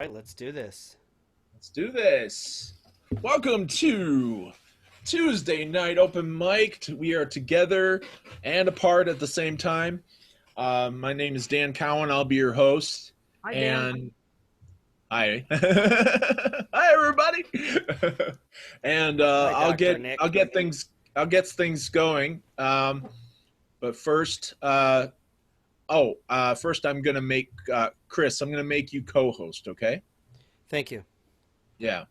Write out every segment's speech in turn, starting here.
All right, let's do this. Let's do this. Welcome to Tuesday Night Open Mic. We are together and apart at the same time. My name is Dan Cowan. I'll be your host. Hi, Dan. And hi, hi everybody. And Hi, Dr. Nick. I'll get things going. But first, first I'm gonna make Chris. I'm gonna make you co-host. Okay. Thank you. Yeah.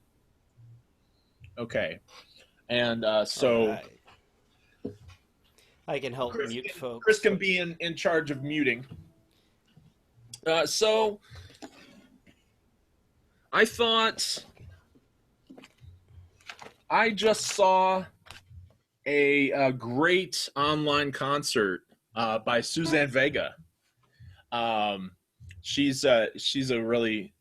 Okay. And All right. I can help mute folks. Chris can be in charge of muting. So I thought I just saw a great online concert by Suzanne Vega. She's a really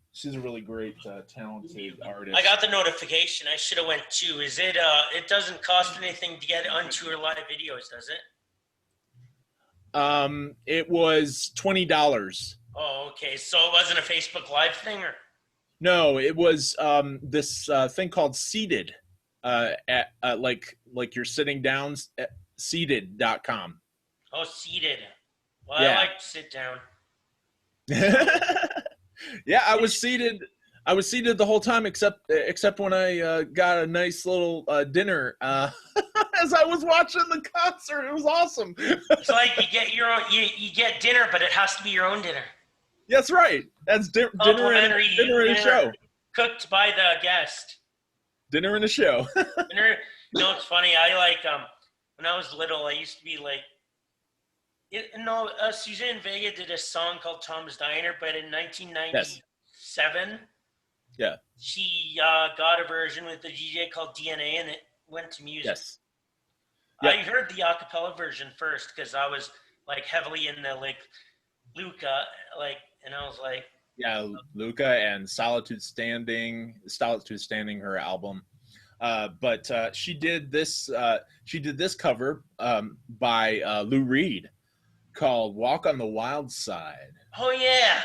great talented artist. I got the notification. I should have went too. Is it? It doesn't cost anything to get onto her live videos, does it? It was $20. Oh, okay. So it wasn't a Facebook Live thing, or? No, it was this thing called Seated, at like you're sitting down at seated.com. Oh, seated. Well, Yeah. I like to sit down. Yeah, I was seated the whole time except when I got a nice little dinner as I was watching the concert. It was awesome. It's like you get your own. You get dinner, but it has to be your own dinner. That's right. That's dinner and a show. Cooked by the guest. Dinner and a show. Dinner. No, it's funny. I like when I was little. I used to be like. Suzanne Vega did a song called Tom's Diner, but in 1997, yeah, she got a version with the DJ called DNA, and it went to music. Yes. I Yep. heard the acapella version first because I was like heavily in the like Luca, and I was like, Yeah, Luca and Solitude Standing, her album. But she did this cover by Lou Reed called "Walk on the Wild Side." oh yeah.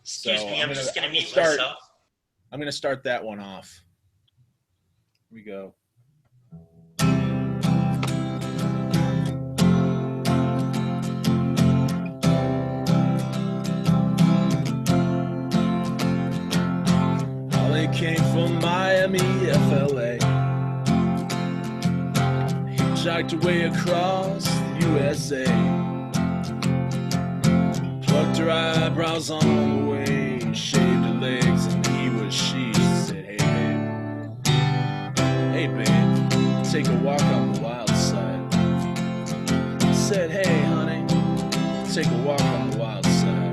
Excuse So me, I'm just gonna mute start. myself. I'm gonna start that one off. Here we go. Holly came from Miami, FLA. Hitchhiked away across the USA. Plucked her eyebrows on the way, shaved her legs, and he was she. She said, hey babe, take a walk on the wild side. Said, hey honey, take a walk on the wild side.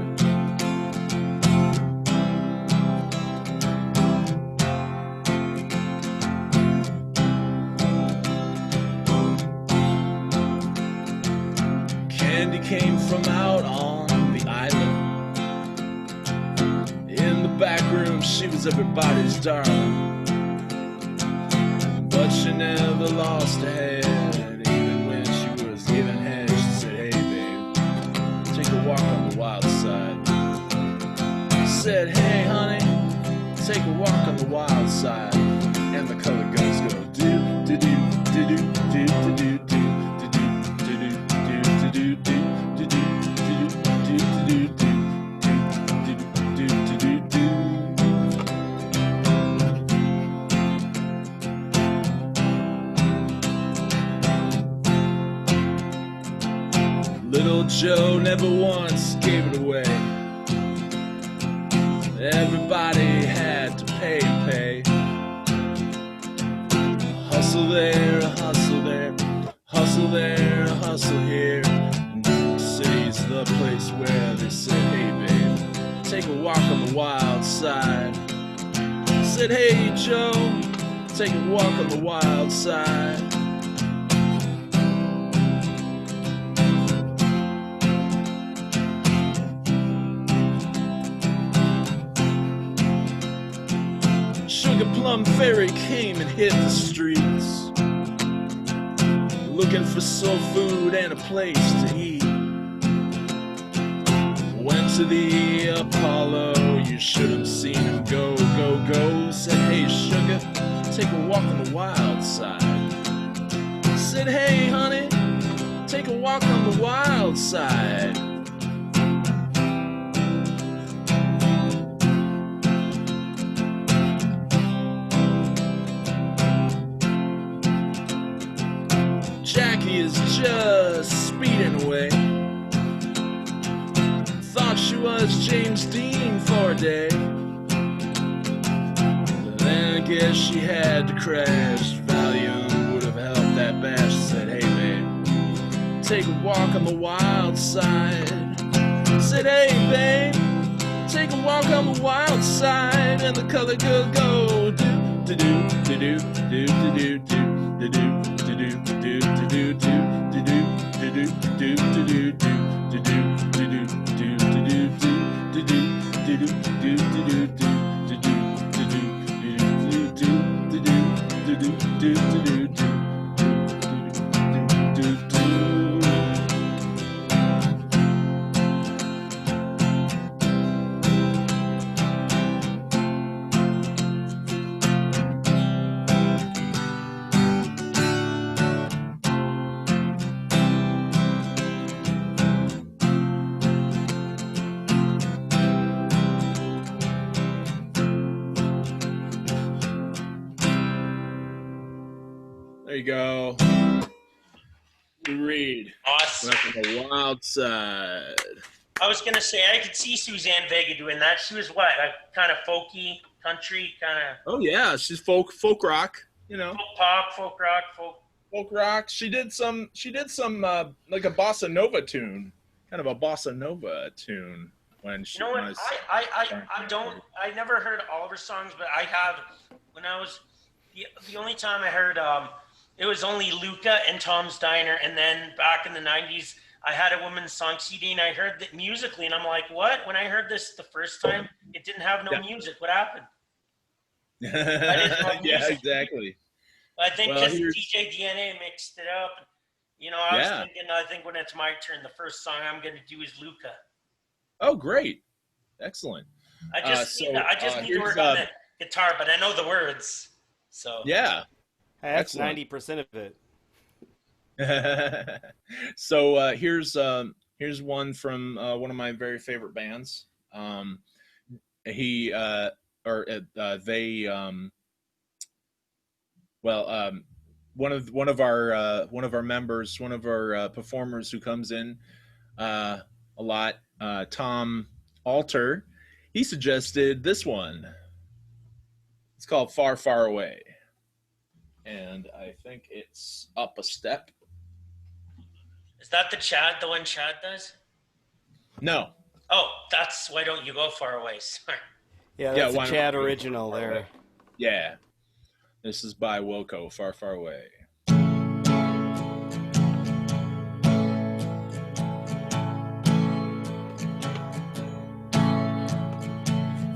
Candy came from out on the island. In the back room, she was everybody's darling. But she never lost her head. Even when she was giving head, she said, hey babe, take a walk on the wild side. Said, hey honey, take a walk on the wild side. And the colored guns go do do do do do do do do do. Little Joe never once gave it away. Everybody had to pay. Hustle there, hustle there, hustle there, hustle here. City's the place where they said, hey babe, take a walk on the wild side. Said, hey Joe, take a walk on the wild side. Sugar Plum Fairy came and hit the streets, looking for soul food and a place to eat. Went to the Apollo, you should have seen him go, go, go. Said, hey, sugar, take a walk on the wild side. Said, hey, honey, take a walk on the wild side. Jackie is just speeding away. Thought she was James Dean for a day. But then I guess she had to crash. Valium would have helped that bash. Said, hey man, take a walk on the wild side. Said, hey babe, take a walk on the wild side. And the color girl go do do do do do do do do do. There you go. Reed. Awesome. Back on the wild side. I was gonna say I could see Suzanne Vega doing that. She was what, a kind of folky, country, kind of. Oh yeah, she's folk rock. You know, Folk pop, folk rock, folk rock. She did some like a bossa nova tune, kind of a bossa nova tune when she. You know what? I never heard all of her songs, but I have. When I was the only time I heard it was only Luca and Tom's Diner, and then back in the 90s, I had a woman's song CD, and I heard that musically, and I'm like, what? When I heard this the first time, it didn't have no music. What happened? Yeah, exactly. I think because DJ DNA mixed it up. You know, I think when it's my turn, the first song I'm going to do is Luca. Oh, great. Excellent. I just need to work on the guitar, but I know the words. So yeah. That's 90% of it. So here's one from one of my very favorite bands. One of our members, one of our performers who comes in a lot, Tom Alter, he suggested this one. It's called Far, Far Away. And I think it's up a step. Is that the one Chad does? No. Oh, that's Why Don't You Go Far Away. Sorry. Yeah, that's a Chad original there. Yeah. This is by Wilco, Far, Far Away.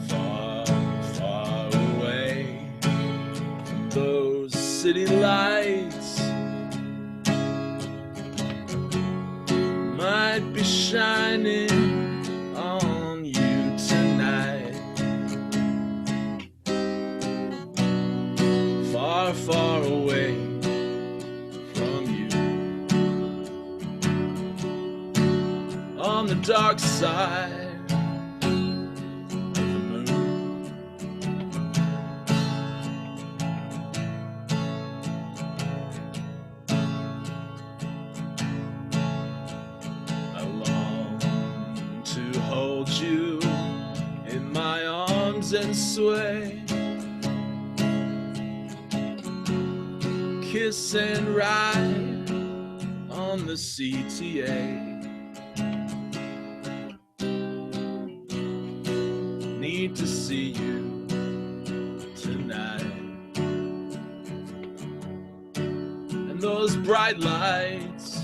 Far, far away from those city lights, might be shining on you tonight. Far, far away from you, on the dark side of the moon. I long to hold you in my arms and sway, kiss and ride on the CTA. Need to see you tonight. And those bright lights,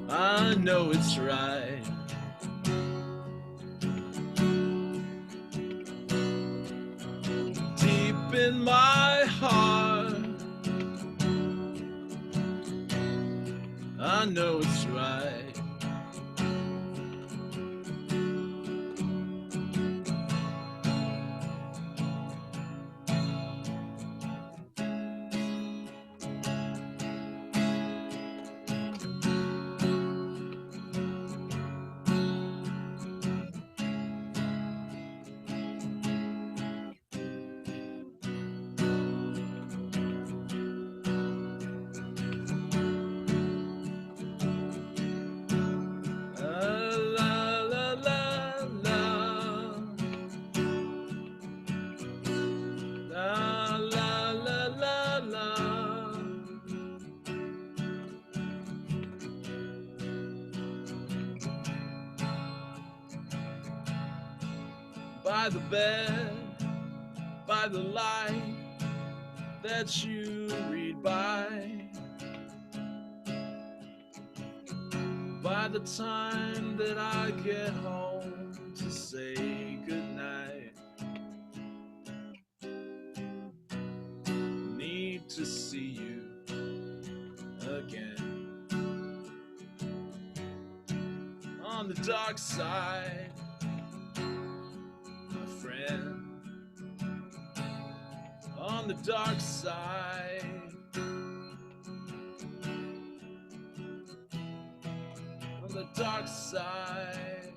I know it's right. Deep in my heart, I know it's right. by the bed, by the light that you read by the time that I get home to say goodnight. Need to see you again. On the dark side, my friend. On the dark side. On the dark side.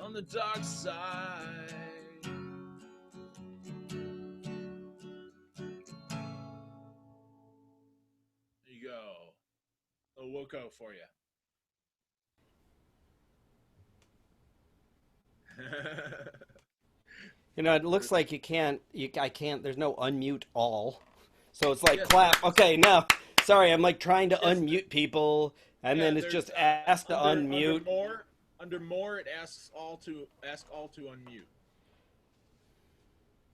On the dark side. There you go. A Woko for you. You know, it looks like I can't, there's no unmute all. So it's like Yes, clap. yes. Okay, no. Sorry, I'm like trying to Yes. unmute people, and Yeah, then it's there's, just ask to under unmute. Under more, it asks all to unmute.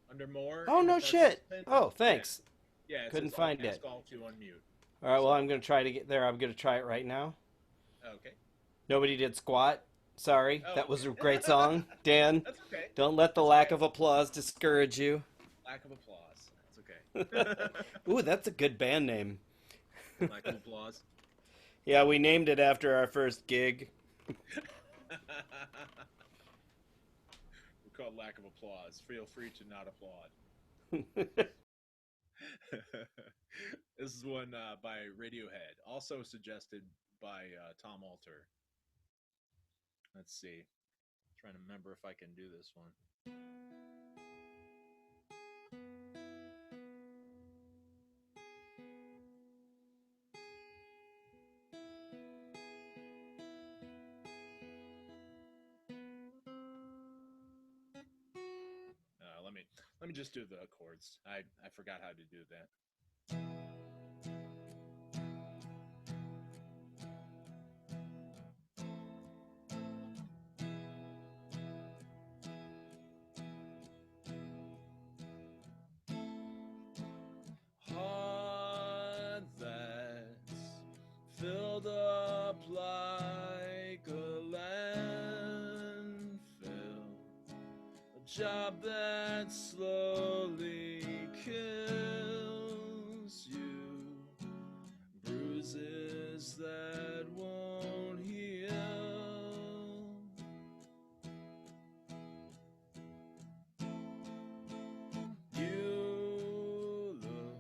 Under more. Oh, in the no shit. participant- Oh, thanks. Yeah, it Couldn't says find ask it. all to unmute. All right, well, I'm going to try to get there. I'm going to try it right now. Okay. Nobody did squat. Sorry. Oh, That was a okay. great song. Dan, That's okay. don't let the lack of applause discourage you. Lack of applause. That's okay. Ooh, that's a good band name. Lack of applause. Yeah, we named it after our first gig. We're called Lack of Applause. Feel free to not applaud. This is one by Radiohead, also suggested by Tom Alter. Let's see. Trying to remember if I can do this one. Let me just do the chords. I forgot how to do that. Heart that's filled up like a landfill, a job that slowly kills you, bruises that won't heal. You look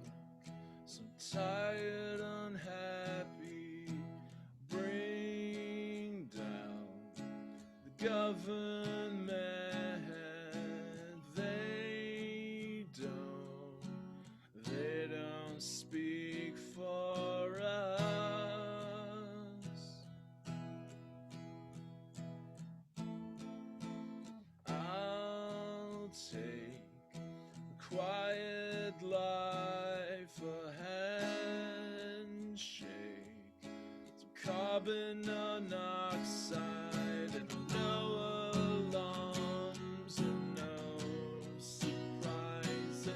so tired, unhappy, bring down the government. They don't speak for us. I'll take a quiet life, a handshake, some carbon monoxide, and no alarms and no surprises.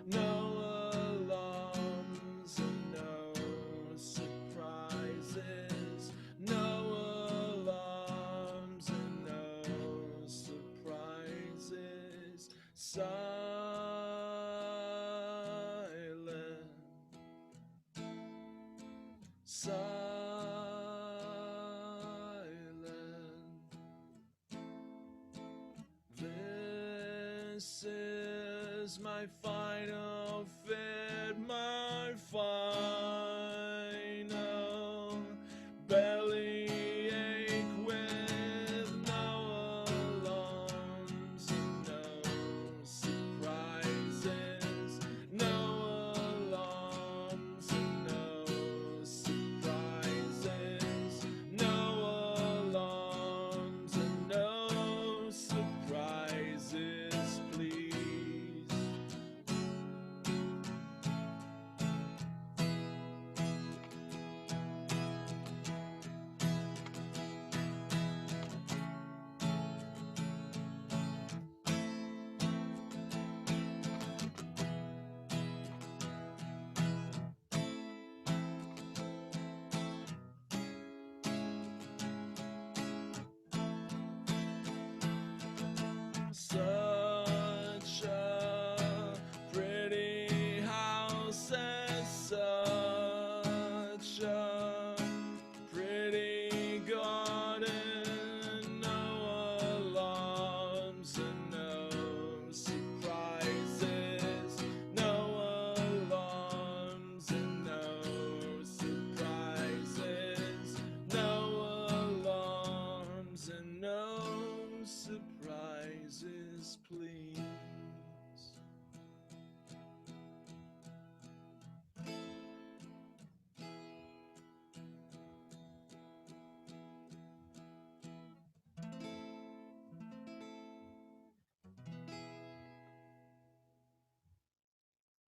No alarms and no surprises. No alarms and no surprises. Silent. This is my final fit, my final bellyache with no alarms and no surprises. No alarms and no surprises. No alarms and no surprises, please.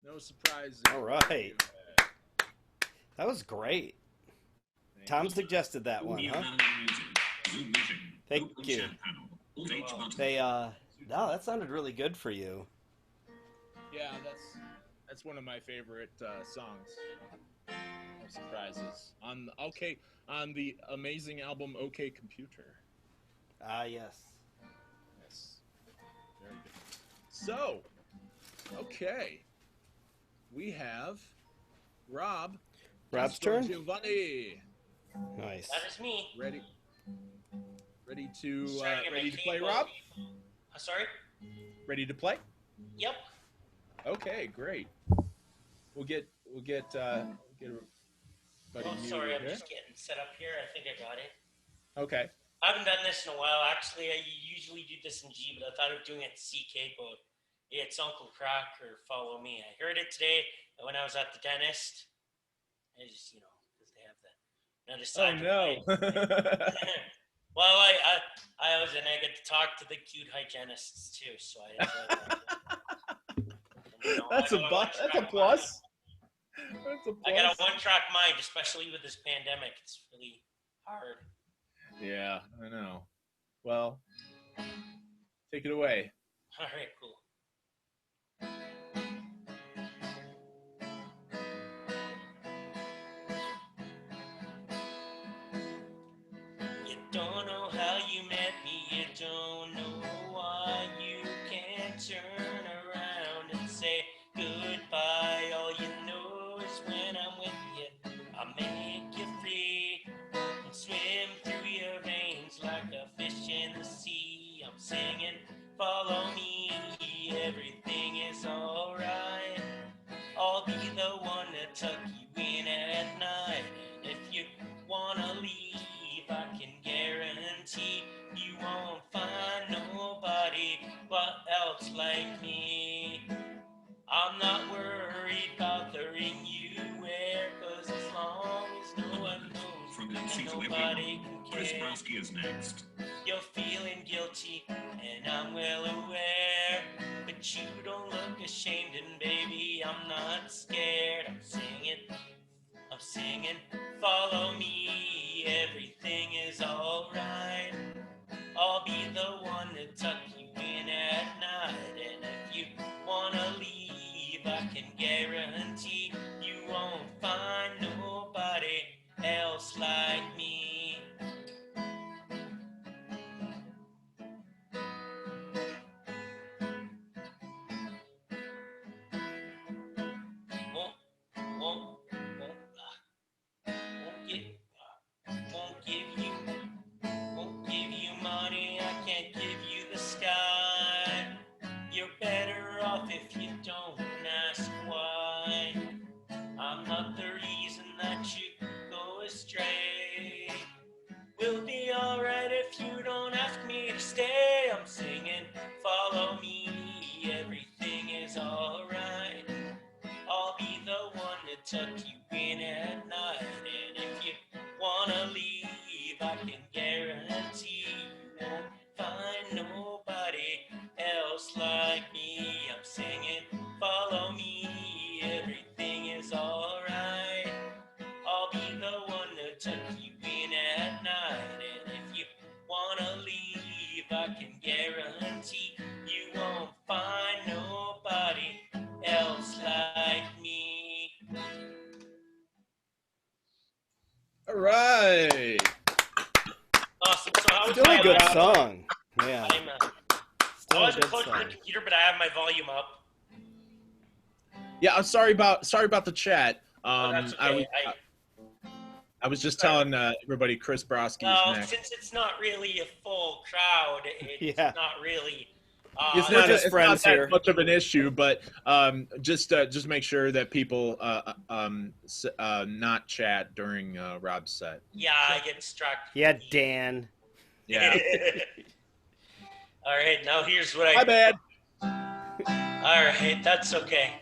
No surprises. All right. That was great. Tom suggested that one, huh? Thank you. No, that sounded really good for you. Yeah, that's one of my favorite songs. No surprises on the amazing album OK Computer. Ah, yes. Yes, very good. So, okay, we have Rob's turn? Castrogiovanni. Nice. That is me. Ready to Sorry, get my ready to play, cable. Rob? Sorry? Ready to play? Yep. Okay, great. We'll get Oh, sorry, I'm just getting set up here. I think I got it. Okay. I haven't done this in a while. Actually, I usually do this in G, but I thought of doing it in CK code. It's Uncle Crack or Follow Me. I heard it today when I was at the dentist. I just, because they have another side. Oh no. Well, I was, and I get to talk to the cute hygienists too, so I enjoy that. That's a plus. That's a plus. I got a one-track mind, especially with this pandemic. It's really hard. Yeah, I know. Well, take it away. All right, cool. You don't know how you met me, you don't know why you can't turn around and say goodbye. All you know is when I'm with you, I make you free and swim through your veins like a fish in the sea. I'm singing, follow me, everything is alright. I'll be the one to tuck you in at night, and if you wanna leave, I can guarantee you won't find nobody else like me. I'm not worried about the ring you wear, 'cause as long as no one knows, From and NC to nobody can Chris care. Broski is next. You're feeling guilty, and I'm well aware, but you don't look ashamed, and baby, I'm not scared. I'm singing, follow me, everything is alright. I'll be the one to tuck you in at night, and if you wanna leave, I can guarantee you won't find nobody else like me. Won't give you money, I can't give you the sky. You're better off if you don't ask why. I'm not the reason that you go astray. We'll be alright if you don't ask me to stay. I'm singing, follow me, everything is alright. I'll be the one to tuck you in at night, and if you wanna leave, I can guarantee you won't find nobody else like me. I'm singing, follow me, everything is alright. I'll be the one to tuck you in at night, and if you wanna leave, I can guarantee you won't find nobody else like me. All right. Awesome. So how was Still a my good song. Yeah. I Still a wasn't good close to the song. computer, but I have my volume up. Yeah, I'm sorry about the chat. That's okay. I was just telling everybody Chris Broski is No, next. since it's not really a full crowd, it's Yeah. not really. It's We're not, just it's friends not here. that much of an issue, but just make sure that people not chat during Rob's set. Yeah, I get distracted. Yeah, Dan. Yeah. All right, now here's what My bad. All right, that's okay.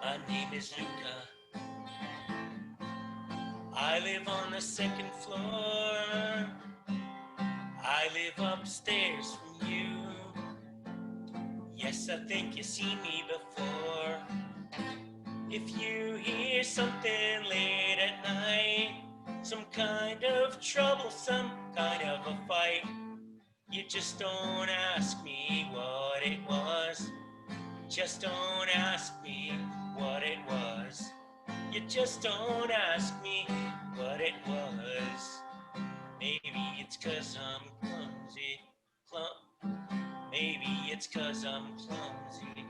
My name is Luca. I live on the second floor. I live upstairs from you. Yes, I think you've seen me before. If you hear something late at night, some kind of trouble, some kind of a fight, you just don't ask me what it was. Just don't ask me what it was. You just don't ask me what it was. Maybe it's 'cause I'm clumsy. Maybe it's 'cause I'm clumsy.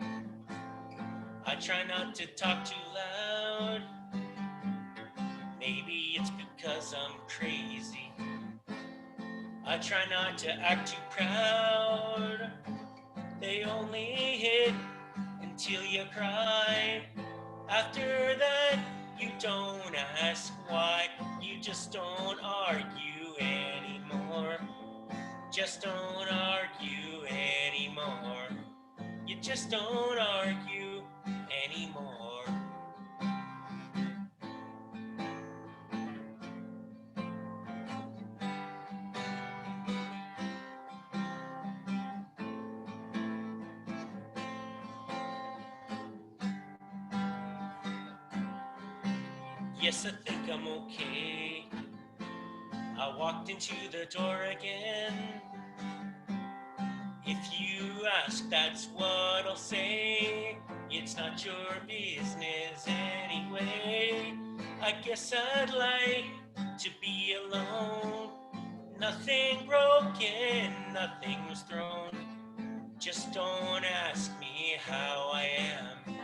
I try not to talk too loud. Maybe it's because I'm crazy. I try not to act too proud. They only hit until you cry. After that, you don't ask why. You just don't argue anymore. Just don't argue anymore. You just don't argue anymore. Yes, I think I'm okay. I walked into the door again. If you ask, that's what I'll say. It's not your business anyway. I guess I'd like to be alone. Nothing broken, nothing was thrown. Just don't ask me how I am.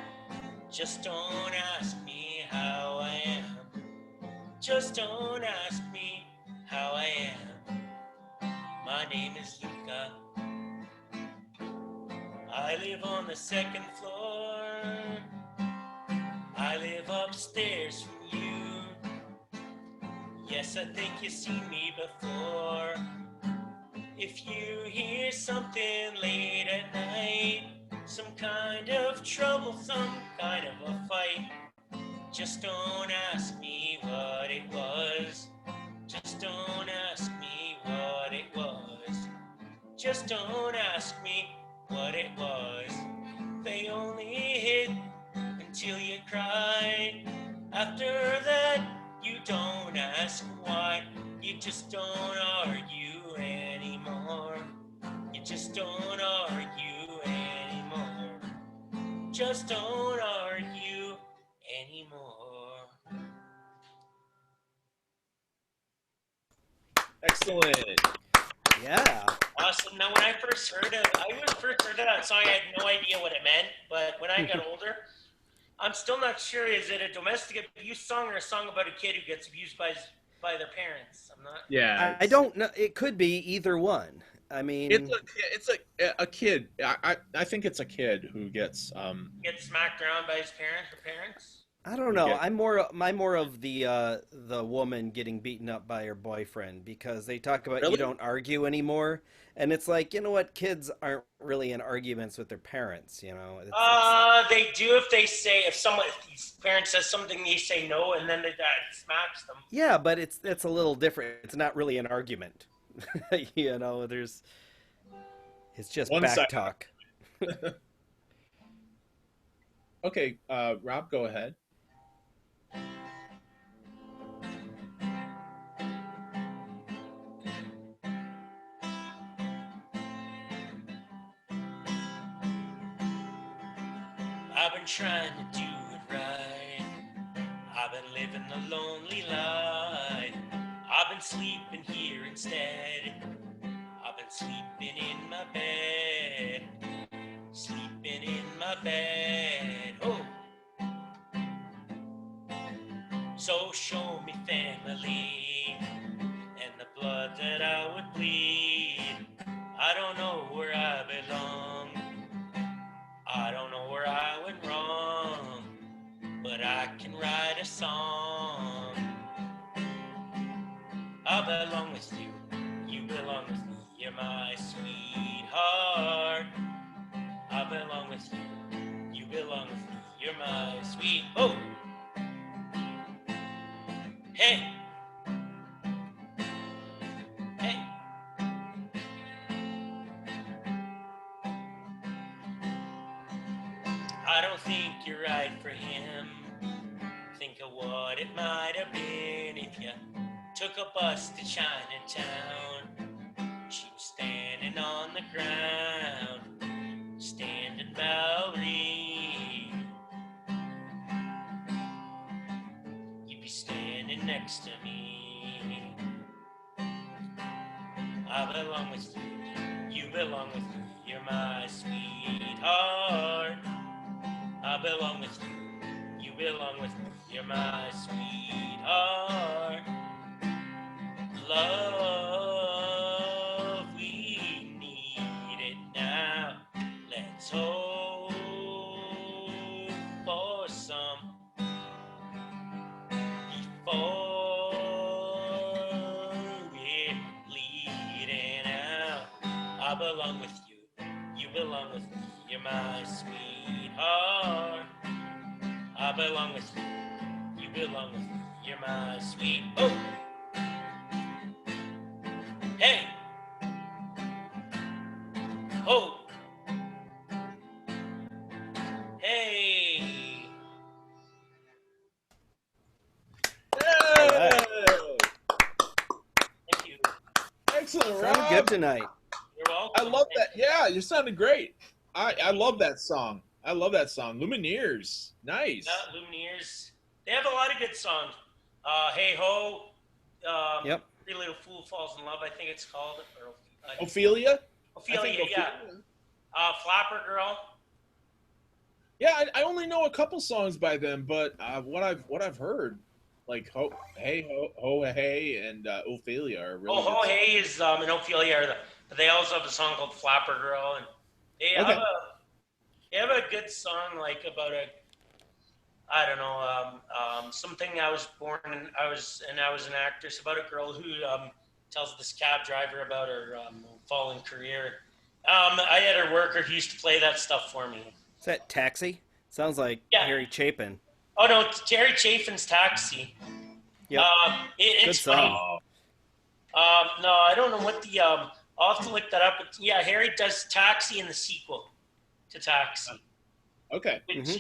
Just don't ask me how I am. Just don't ask me how I am. My name is Luca. I live on the second floor. I live upstairs from you. Yes, I think you've seen me before. If you hear something late at night, some kind of trouble, some kind of a fight, just don't ask me what it was. Just don't ask me what it was. Just don't ask me what it was. They only hit until you cry. After that, you don't ask why. You just don't argue anymore. You just don't argue anymore. Just don't argue anymore. Excellent. Yeah. Awesome. Now, when I first heard of that song, I had no idea what it meant. But when I got older, I'm still not sure. Is it a domestic abuse song or a song about a kid who gets abused by their parents? I'm not. Yeah, I don't know. It could be either one. I mean, it's a kid. I think it's a kid who gets Gets smacked around by his parents. I don't know. I'm more of the woman getting beaten up by her boyfriend because they talk about Really? you don't argue anymore, and it's like, you know what, kids aren't really in arguments with their parents. You know, They do if if the parent says something, they say no, and then the dad smacks them. yeah, but it's a little different. It's not really an argument. You know, it's just one back side. talk. Okay, Rob, go ahead. I've been trying to do it right. I've been living the lonely life. I've been sleeping here instead. I've been sleeping in my bed. Sleeping in my bed. Oh. So show me family and the blood that I would bleed. I don't know where I belong. I don't know where I went wrong, but I can write a song. I belong with you, you belong with me, you're my sweetheart. I belong with you, you belong with me, you're my sweet. Oh! Hey! Hey! of what it might have been if you took a bus to Chinatown. She was standing on the ground, standing Bowery. You'd be standing next to me. I belong with you, you belong with me, you're my sweetheart. I belong with you, you belong with me, you're my sweetheart. Love, we need it now. Let's hope for some before we're bleeding out. I belong with you, you belong with me, you're my sweetheart. I belong with you, you belong with me, you're my sweet. Oh! Hey! Oh! Hey! Yeah. Thank you. Excellent, Sounded Rob. good tonight. You're welcome. I love that. Yeah, you sounded great. I love that song. I love that song. Lumineers. Nice. Yeah, Lumineers. They have a lot of good songs. Hey Ho. Yep. Pretty Little Fool Falls in Love, I think it's called. Or, Ophelia? Ophelia, yeah. Flapper Girl. Yeah, I only know a couple songs by them, but what I've heard, like Hey and Ophelia are really. Oh, Ho good Hey is and Ophelia, but they also have a song called Flapper Girl, and they Okay. have a good song like about a, I don't know, something I was born and I was an actress about a girl who tells this cab driver about her fallen career. I had her worker who used to play that stuff for me. Is that Taxi? Sounds like Yeah. Harry Chapin. Oh no, Terry Chafin's Taxi. Yep. It's Good song. funny. No, I don't know what the I'll have to look that up. But yeah, Harry does Taxi in the sequel to Taxi, Okay. which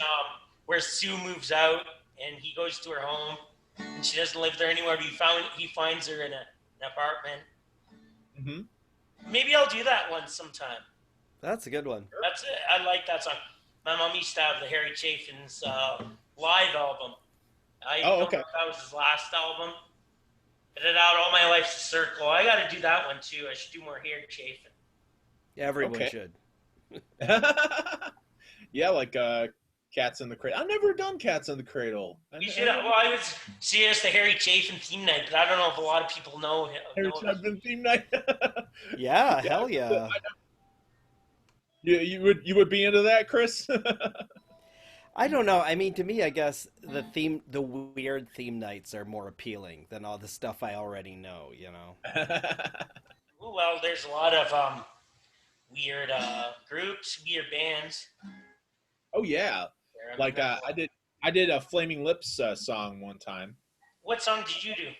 where Sue moves out and he goes to her home and she doesn't live there anymore. But he finds her in an apartment. Mm-hmm. Maybe I'll do that one sometime. That's a good one. That's it. I like that song. My mom used to have the Harry Chafin's live album. I don't know if that was his last album. I did out All My Life's a Circle. I got to do that one too. I should do more Harry Chafin. Yeah, everyone Okay. should. Yeah, like Cats in the Cradle. I've never done Cats in the Cradle. You should. Well, I would see it as the Harry Chafin theme night, but I don't know if a lot of people know him. Harry Chapin theme night. Yeah, hell yeah. You would be into that, Chris? I don't know. I mean, to me, I guess the weird theme nights are more appealing than all the stuff I already know, you know? Well, there's a lot of weird groups, weird bands. Oh yeah, like I did a Flaming Lips song one time. What song did you do?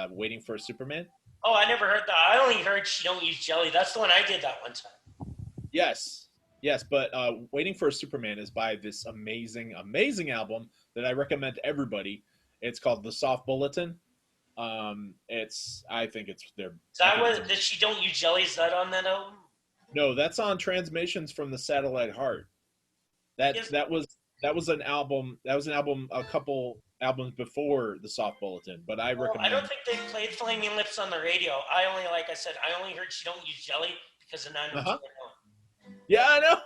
Waiting for Superman. Oh, I never heard that. I only heard She Don't Use Jelly. That's the one I did that one time. Yes, but Waiting for Superman is by this amazing album that I recommend to everybody. It's called The Soft Bulletin. I think it's their. Is that what that She Don't Use Jelly? Is that on that album? No, that's on Transmissions from the Satellite Heart. That was an album. That was an album a couple albums before the Soft Bulletin, but I recommend. I don't think they played Flaming Lips on the radio. I only heard She Don't Use Jelly because of 90210. Yeah, I know.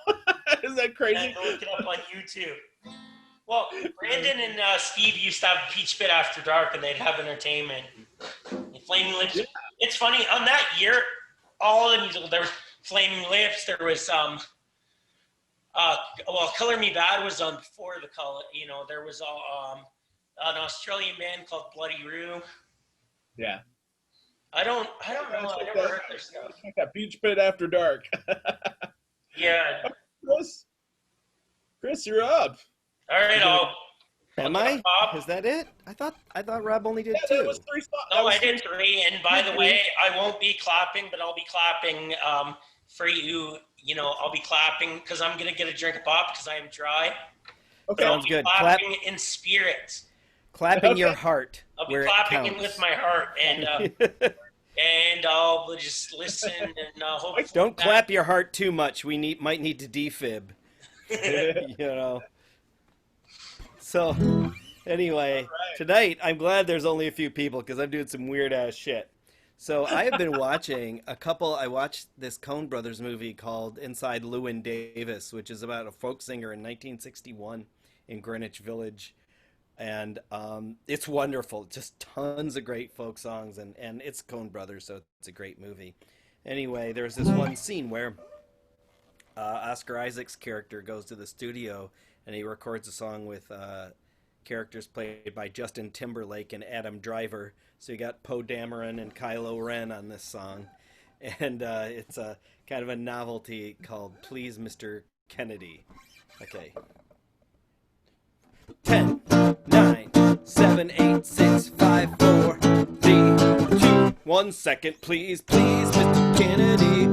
Is that crazy? And look it up on YouTube. Well, Brandon and Steve used to have Peach Pit After Dark, and they'd have entertainment. And Flaming Lips. Yeah. It's funny, on that year, all of the musical, there was Flaming Lips, there was, Color Me Bad was on before the color, there was an Australian band called Bloody Roo. Yeah. I don't know, I never heard their stuff. Like that Peach Pit After Dark. Yeah. Chris, you're up. All right, Am I? Is that it? I thought Rob only did 2. That was 3 songs. No, I did 3. And by the way, I won't be clapping, but I'll be clapping for you. I'll be clapping because I'm gonna get a drink of pop because I am dry. Okay. I'll Sounds be good. clapping in spirit. Clapping your heart I'll be where clapping it in with counts. my heart, and I'll just listen and hopefully Don't clap your heart too much. Might need to defib. You know. So, anyway, tonight I'm glad there's only a few people because I'm doing some weird ass shit. So I have been watching a couple. I watched this Coen Brothers movie called Inside Llewyn Davis, which is about a folk singer in 1961 in Greenwich Village, and it's wonderful. Just tons of great folk songs, and it's Coen Brothers, so it's a great movie. Anyway, there's this one scene where Oscar Isaac's character goes to the studio and he records a song with characters played by Justin Timberlake and Adam Driver. So you got Poe Dameron and Kylo Ren on this song, and it's a kind of a novelty called "Please, Mr. Kennedy." Okay. 10, 9, 7, 8, 6, 5, 4, 3, 2, 1 second, please, please, Mr. Kennedy.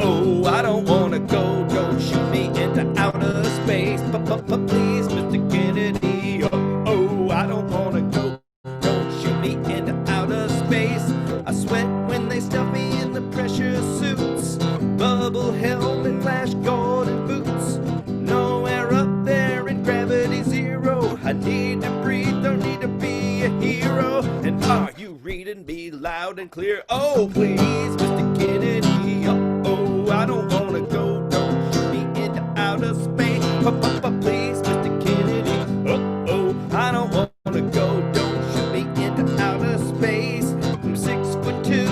Oh, I don't wanna go. Don't shoot me into outer space. Please, Mr. Kennedy. Oh, I don't wanna go. Don't shoot me into outer space. I sweat when they stuff me in the pressure suits. Bubble helmet, flash golden boots. Nowhere up there in gravity zero. I need to breathe, don't need to be a hero. And are you reading me loud and clear? Oh, please, Mr. Kennedy. Oh, I don't wanna go. Don't shoot me into outer space. Please, Mr. Kennedy. Oh, I don't wanna go. Don't shoot me into outer space. I'm 6'2",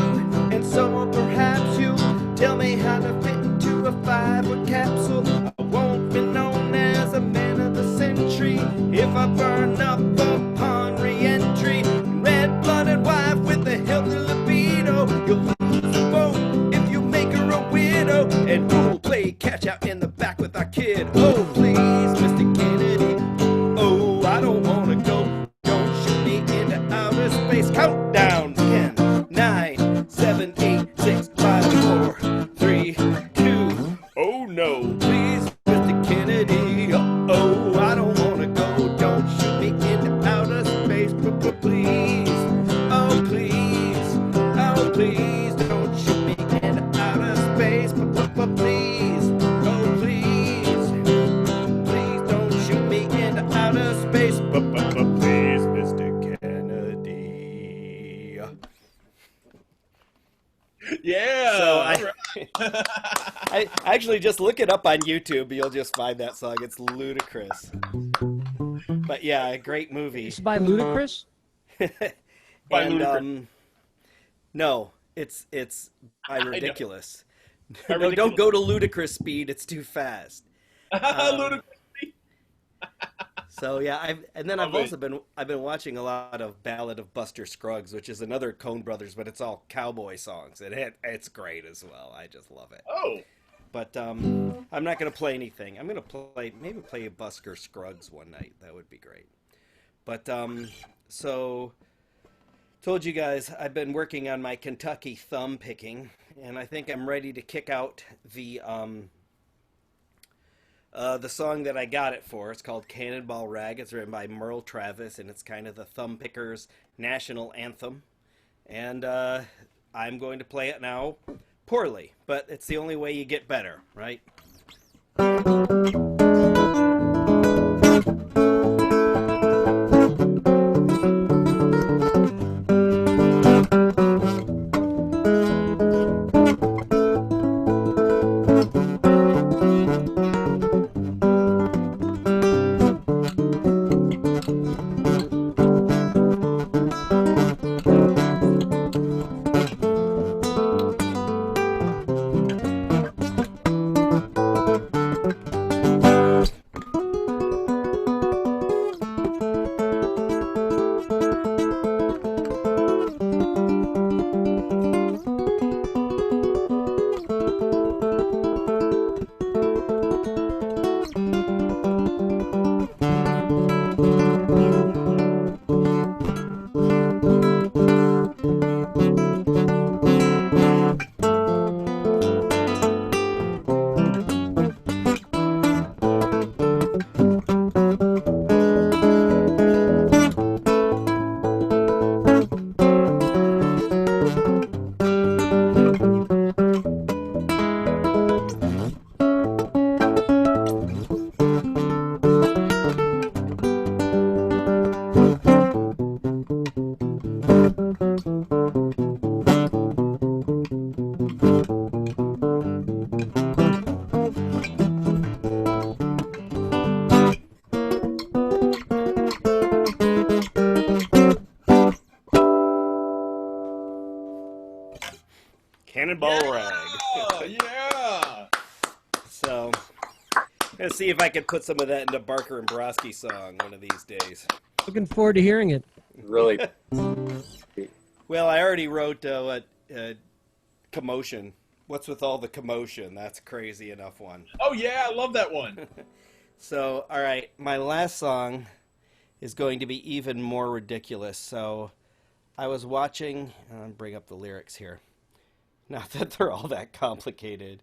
and so perhaps you tell me how to fit into a 5-foot capsule. I won't be known as a man of the century if I burn up upon re-entry. Red-blooded wife with a healthy libido. You'll lose a vote if you make her a widow. And who'll play catch out in the back with our kid? Oh, please, Mr. Kennedy. Oh, I don't wanna go. Don't shoot me into outer space. Countdown. 10, 9, 7, 8, 6, 5, 4, 3, 2. Oh no, please, Mr. Kennedy. Oh, I don't wanna go. Don't shoot me into outer space. Please. Oh, please. Oh, please. Don't shoot me into outer space. Please. Oh, please. Please don't shoot me into outer space. Please, Mr. Kennedy. Yeah. So all right. I actually just look it up on YouTube. You'll just find that song. It's ludicrous. But yeah, a great movie. It's by Ludacris? By And Ludacris. no, it's by know. Ridiculous. By No, don't Ridiculous. go to ludicrous speed. It's too fast. Ludacris. So yeah, I've Wait. also been watching a lot of Ballad of Buster Scruggs, which is another Coen Brothers, but it's all cowboy songs, and it's great as well. I just love it. Oh. But I'm not gonna play anything. I'm gonna maybe play Buster Scruggs one night. That would be great. But so told you guys I've been working on my Kentucky thumb picking, and I think I'm ready to kick out the song that I got it for. It's called Cannonball Rag. It's written by Merle Travis, and it's kind of the thumb pickers' national anthem. And I'm going to play it now poorly, but it's the only way you get better, right? Cannonball Rag. Yeah. So, let's see if I can put some of that into Barker and Broski song one of these days. Looking forward to hearing it. Really. Well, I already wrote Commotion. What's with all the commotion? That's a crazy enough one. Oh, yeah, I love that one. So, all right, my last song is going to be even more ridiculous. So, I was watching, I'll bring up the lyrics here. Not that they're all that complicated.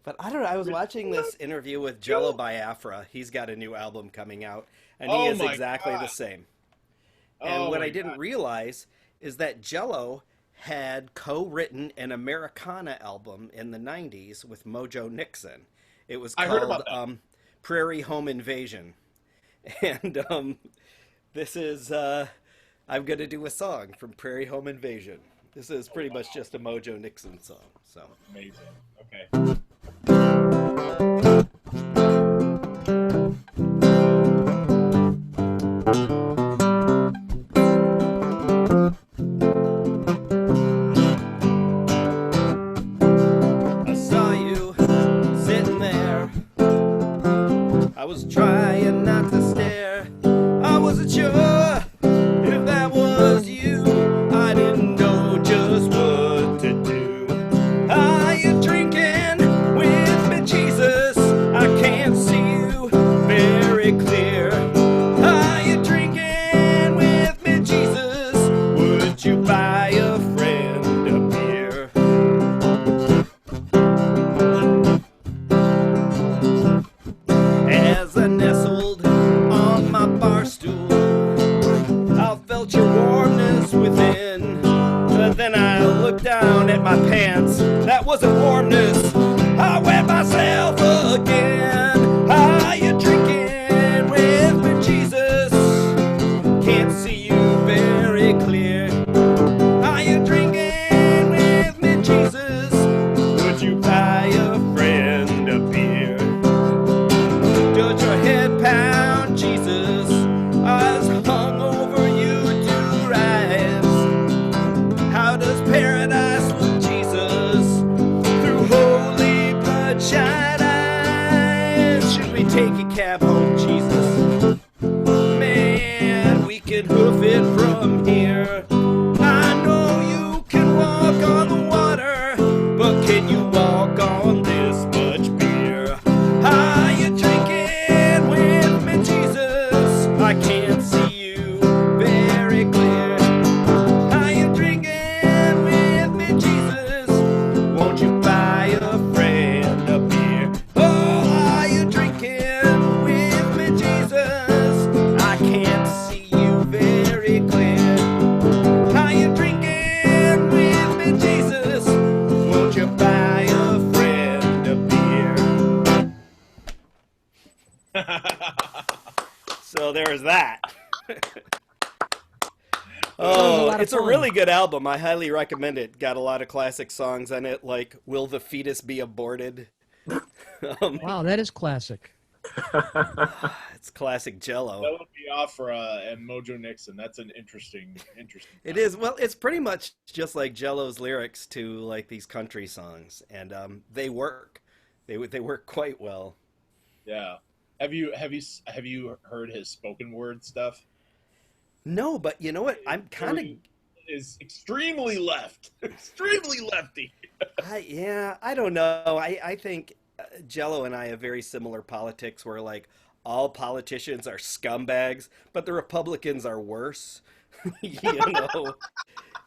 But I don't know, I was watching this interview with Jello Biafra. He's got a new album coming out, and he is exactly the same. And what I didn't realize is that Jello had co-written an Americana album in the 90s with Mojo Nixon. It was called Prairie Home Invasion. And this is, I'm going to do a song from Prairie Home Invasion. This is pretty much just a Mojo Nixon song. So amazing. Okay. I saw you sitting there. I was trying not to stare. I wasn't sure if that was you. I didn't know just what to do. Are you drinking with me, Jesus? I can't see you very clear. Are you drinking with me, Jesus? Would you buy a friend a beer? As I nestled on my bar stool, I felt your warmness within. But then I looked down at my pants. That wasn't warmness. I wet myself again. Are you drinking with me, Jesus? Can't see you very clear. Are you drinking with me, Jesus? Would you buy a friend a beer? Does your head pound, Jesus? Eyes hung over you to rise. How does paradise look, Jesus? Through holy bloodshot eyes. Should we take a cab home, Jesus? Man, we can hoof it from here. I know you can walk on the water, but can you walk on this much beer? Are you drinking with me, Jesus? I can't see you very clear. Are you drinking with me, Jesus? Won't you buy a friend a beer? Oh, are you drinking with me, Jesus? I can't see you very clear. Are you drinking with me, Jesus? Won't you buy a friend a beer? So there's that. Oh, it's a really good album. I highly recommend it. Got a lot of classic songs on it, like "Will the Fetus Be Aborted?" Wow, that is classic. It's classic Jello. Jello Biafra and Mojo Nixon. That's an interesting. It is. Well, it's pretty much just like Jello's lyrics to like these country songs, and they work. They work quite well. Yeah. Have you heard his spoken word stuff? No, but you know what? I'm kind of is extremely left, extremely lefty. I don't know. I think Jello and I have very similar politics where like all politicians are scumbags, but the Republicans are worse. You know,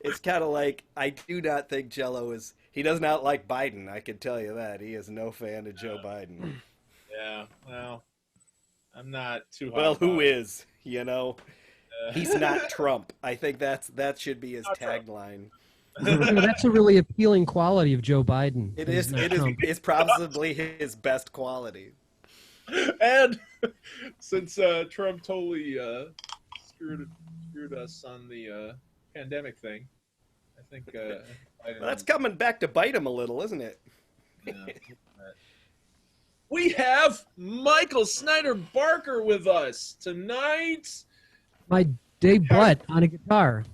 it's kind of like I do not think Jello he does not like Biden. I can tell you that. He is no fan of Joe Biden. Yeah, well, I'm not too hot. Well, who about is, you know? He's not Trump. I think that should be his Not Trump. tagline. That's a really appealing quality of Joe Biden. It is. It's probably his best quality. And since Trump totally screwed us on the pandemic thing, I think Biden, Well, that's coming back to bite him a little, isn't it? yeah. We have Michael Snyder-Barker with us tonight. My Dave Butt on a guitar.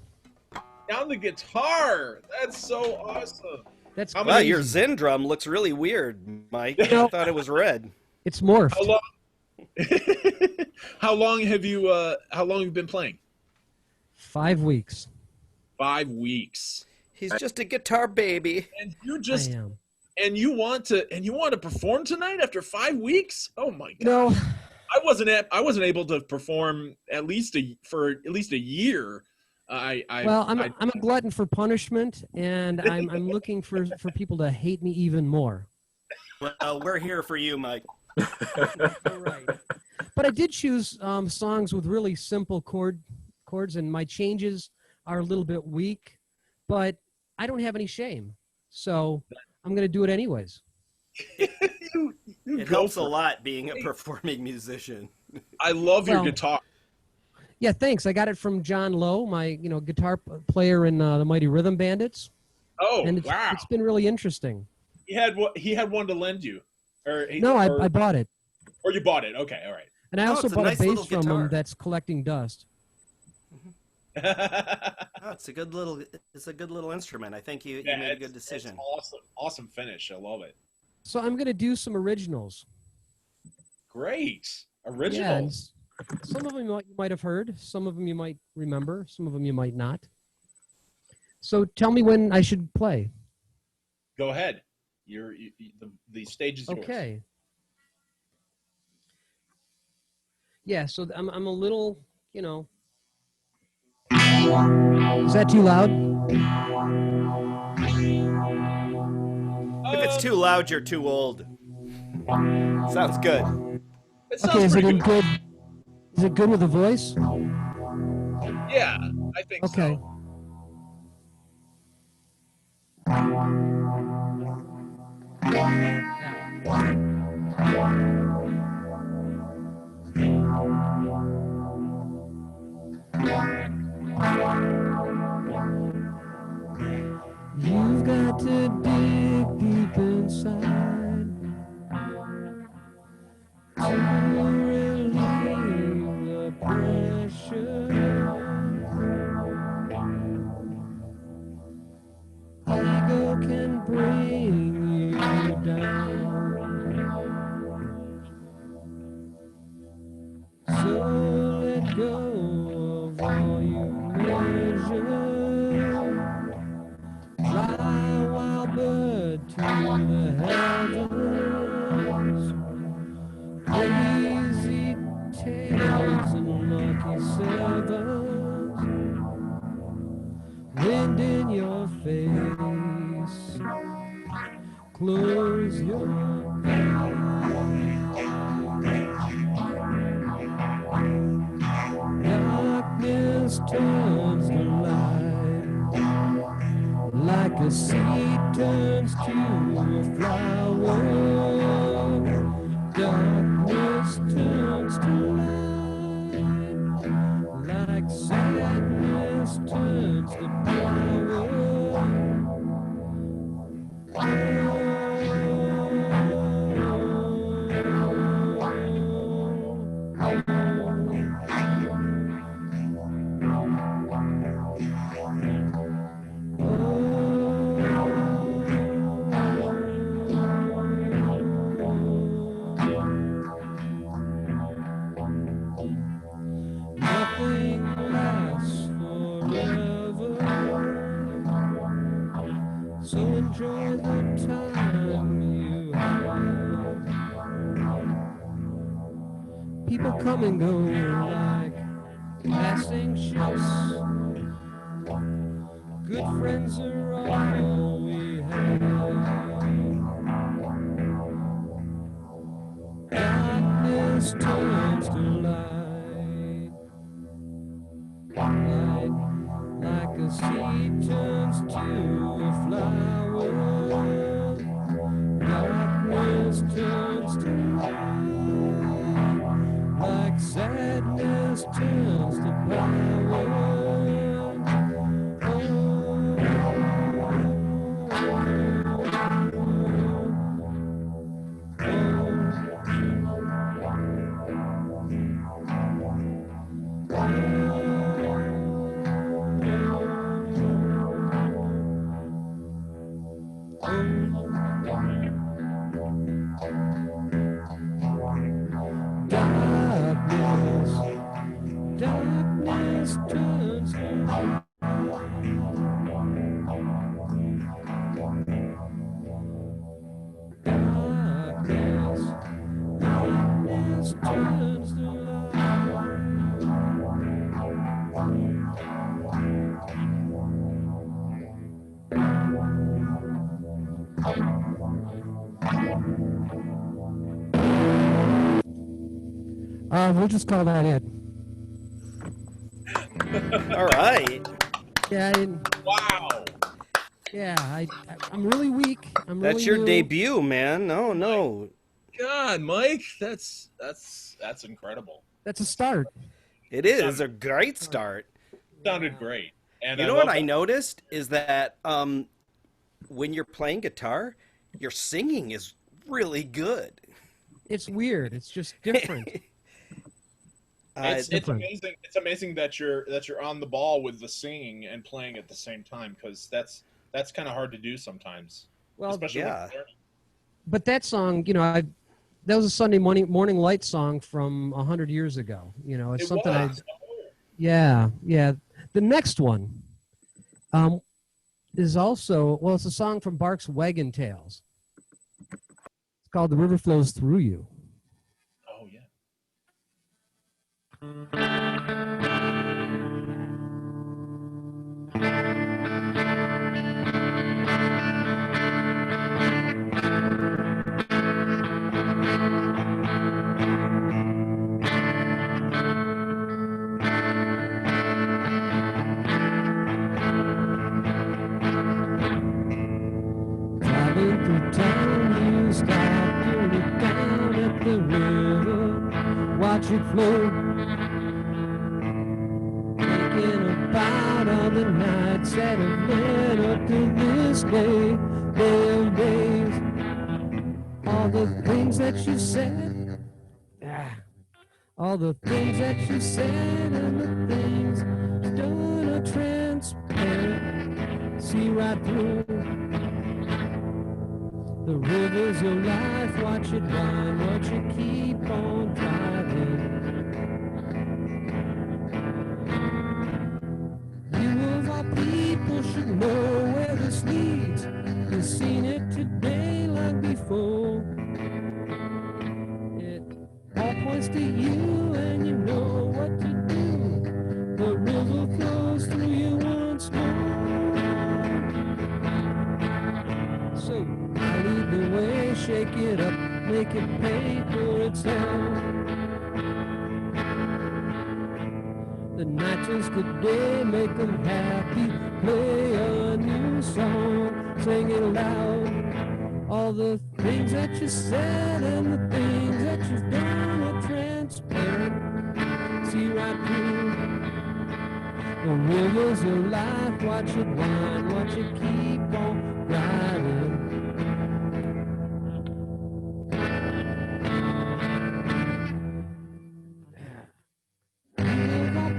On the guitar. That's so awesome. That's How Wow, many- your Zen drum looks really weird, Mike. know- I thought it was red. it's morphed. How long? How long have you? How long have you been playing? 5 weeks. 5 weeks. He's just a guitar baby. And you I just am. and you want to perform tonight after 5 weeks? Oh my god! You know, I wasn't able to perform for at least a year. I'm a glutton for punishment, and I'm looking for people to hate me even more. Well, we're here for you, Mike. Right. But I did choose songs with really simple chords, and my changes are a little bit weak, but I don't have any shame, so I'm going to do it anyways. you It go helps a for it. lot being a performing musician. I love your Well, guitar. Yeah, thanks. I got it from John Lowe, my guitar player in the Mighty Rhythm Bandits, Oh and wow! it's been really interesting. He had one to lend you, I bought it, or you bought it. Okay, all right. and I Oh, also it's a bought nice a bass little from guitar. him that's collecting dust. Oh, it's a good little instrument. I think you made a good decision. It's awesome finish. I love it. So I'm going to do some originals. Great Yeah, and originals. some of them you might have heard, some of them you might remember, some of them you might not. So tell me when I should play. Go ahead. The stage is yours. Okay. Yeah, so I'm a little, Is that too loud? If it's too loud, you're too old. Sounds good. It sounds Okay, is it pretty in good? Is it good with the voice? Yeah, I think Okay. so. You've got to dig deep inside to relieve the pressure. Ego can bring you down. So let go of all you measure. Fly, wild bird, to the heavens. Crazy tales and lucky sevens. Wind in your face. Close your eyes. Darkness turns to light, like a seed turns to a flower. Darkness turns to light, like sadness turns to power. Nothing lasts forever, so enjoy the time you have. People come and go like passing ships. Good friends are all we have. Darkness turns to light, like a seed turns to a flower. Darkness turns to light, like sadness turns to power. darkness turns to darkness. Darkness turns to light. We'll just call that it. All right. Yeah, Wow. I'm really weak. That's your debut, man. No. God, Mike, that's incredible. That's a start. It is a great start. Sounded great. And You I know love what I that. noticed is that when you're playing guitar, your singing is really good. It's weird. It's just different. It's different. amazing. It's amazing that you're on the ball with the singing and playing at the same time, because that's kind of hard to do sometimes. Well, especially when yeah. you're learning. but that song, that was a Sunday morning light song from 100 years ago. It's It something was. yeah. The next one is also, it's a song from Barks Wagon Tales. It's called The River Flows Through You. Oh yeah. Driving through town, you stop to look down at the river, watch it flow. Thinking about all the nights that have led up to this day of days. All the things that you said, all the things that you said, and the things done are transparent. See right through. The river's your life, watch it run, watch it keep on driving. You of all people should know where this leads. You've seen it today like before. It all points to you and you know what to do. The river flows through you once more. So I lead the way, shake it up, make it pay for itself. The night turns to day, make them happy, play a new song, sing it loud. All the things that you said and the things that you've done are transparent. See right through. The river's your life, watch it wind, watch it keep on riding.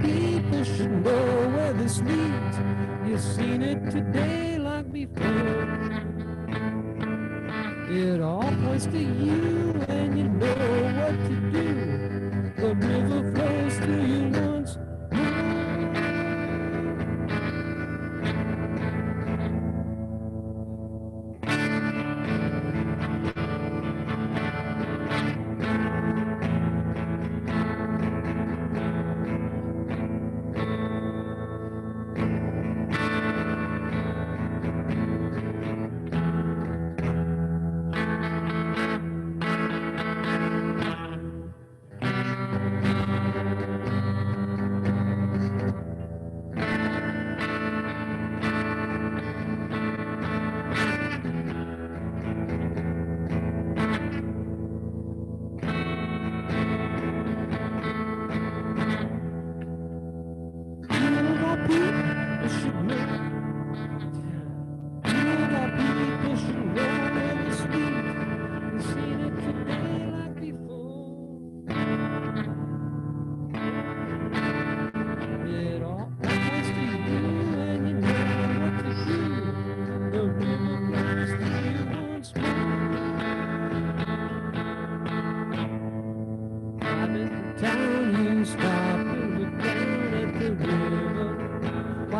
People should know where this leads. You've seen it today like before. It all points to you and you know what to do. The river flows through you once more.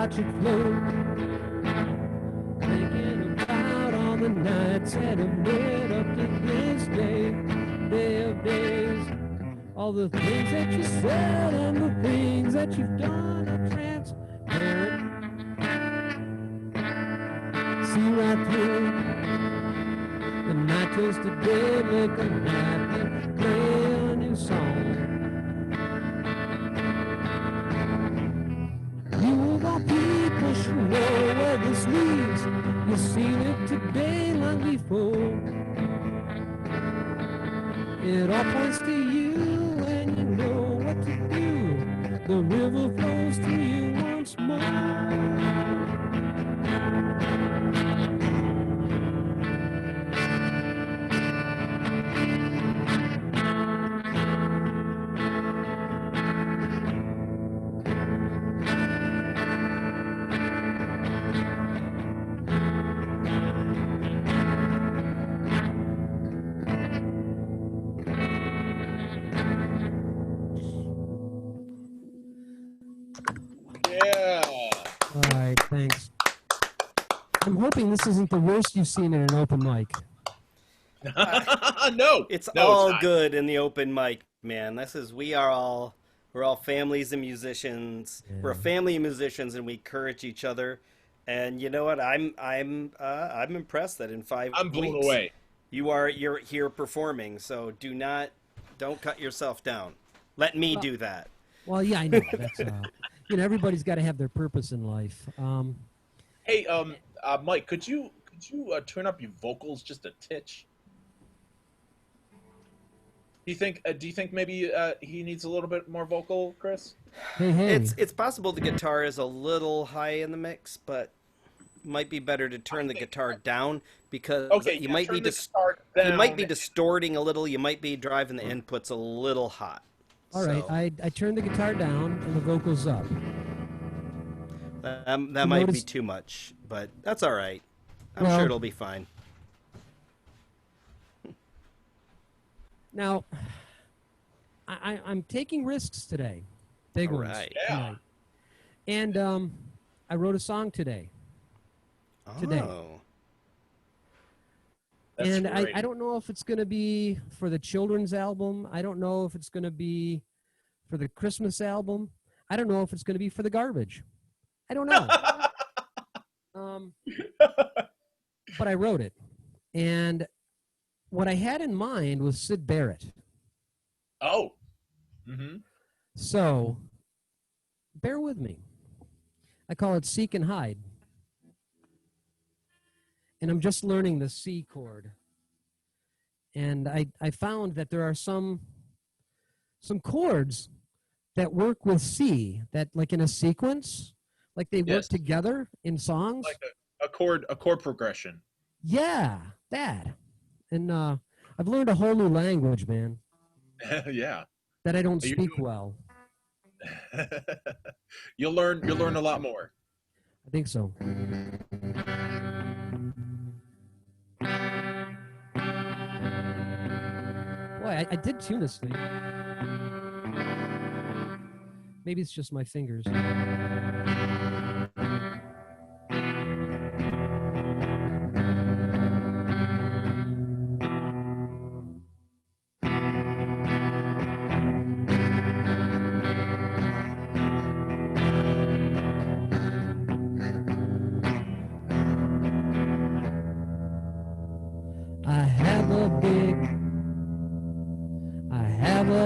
watch it float. Thinking about all the nights that have led up to this day, day of days. All the things that you said and the things that you've done are transparent. See right through the night turns to day, make a nap and play a new song. You of all people should know where this leads. You've seen it today long before. It all points to you and you know what to do. The river flows through you once more. Yeah. All right, thanks. I'm hoping this isn't the worst you've seen in an open mic. No, It's no, all not. good in the open mic, man. We're all families and musicians. Yeah. We're a family of musicians, and we encourage each other. And you know what? I'm impressed that in 5 I'm blown weeks away. you're here performing. So don't cut yourself down. Let me do that. Well, yeah, I know. That's everybody's got to have their purpose in life. Hey, Mike, could you turn up your vocals just a titch? Do you think maybe he needs a little bit more vocal, Chris? Hey. It's possible the guitar is a little high in the mix, but might be better to turn the guitar down because you might be you might be distorting a little. You might be driving the inputs a little hot. All right, I turned the guitar down and the vocals up. That might be too much, but that's all right. I'm sure it'll be fine. Now, I'm taking risks today, big ones. Right. Yeah. And I wrote a song today. Oh. That's And great. I don't know if it's going to be for the children's album. I don't know if it's going to be for the Christmas album. I don't know if it's going to be for the garbage. I don't know. But I wrote it. And what I had in mind was Syd Barrett. Oh. Mm-hmm. So bear with me. I call it Seek and Hide. And I'm just learning the C chord. And I found that there are some chords that work with C, that like in a sequence, like they work together in songs. Like a chord progression. Yeah, that. And I've learned a whole new language, man, Yeah. that I don't You speak do. well. You'll learn a lot more. I think so. Boy, I did tune this thing. Maybe it's just my fingers. I have a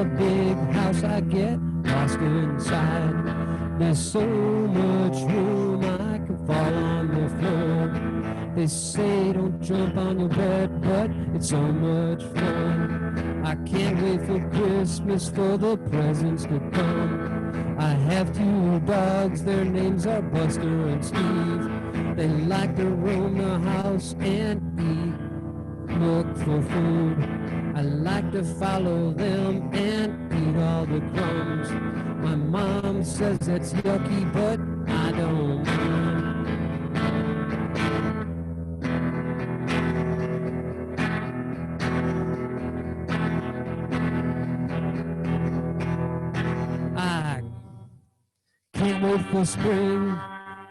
big house, I get lost inside. There's so much room I can fall on the floor. They say don't jump on your bed, but it's so much fun. I can't wait for Christmas, for the presents to come. I have 2 dogs, their names are Buster and Steve. They like to roam the house and eat, look for food. I like to follow them and eat all the crumbs. My mom says that's yucky, but I don't mind. I can't wait for spring,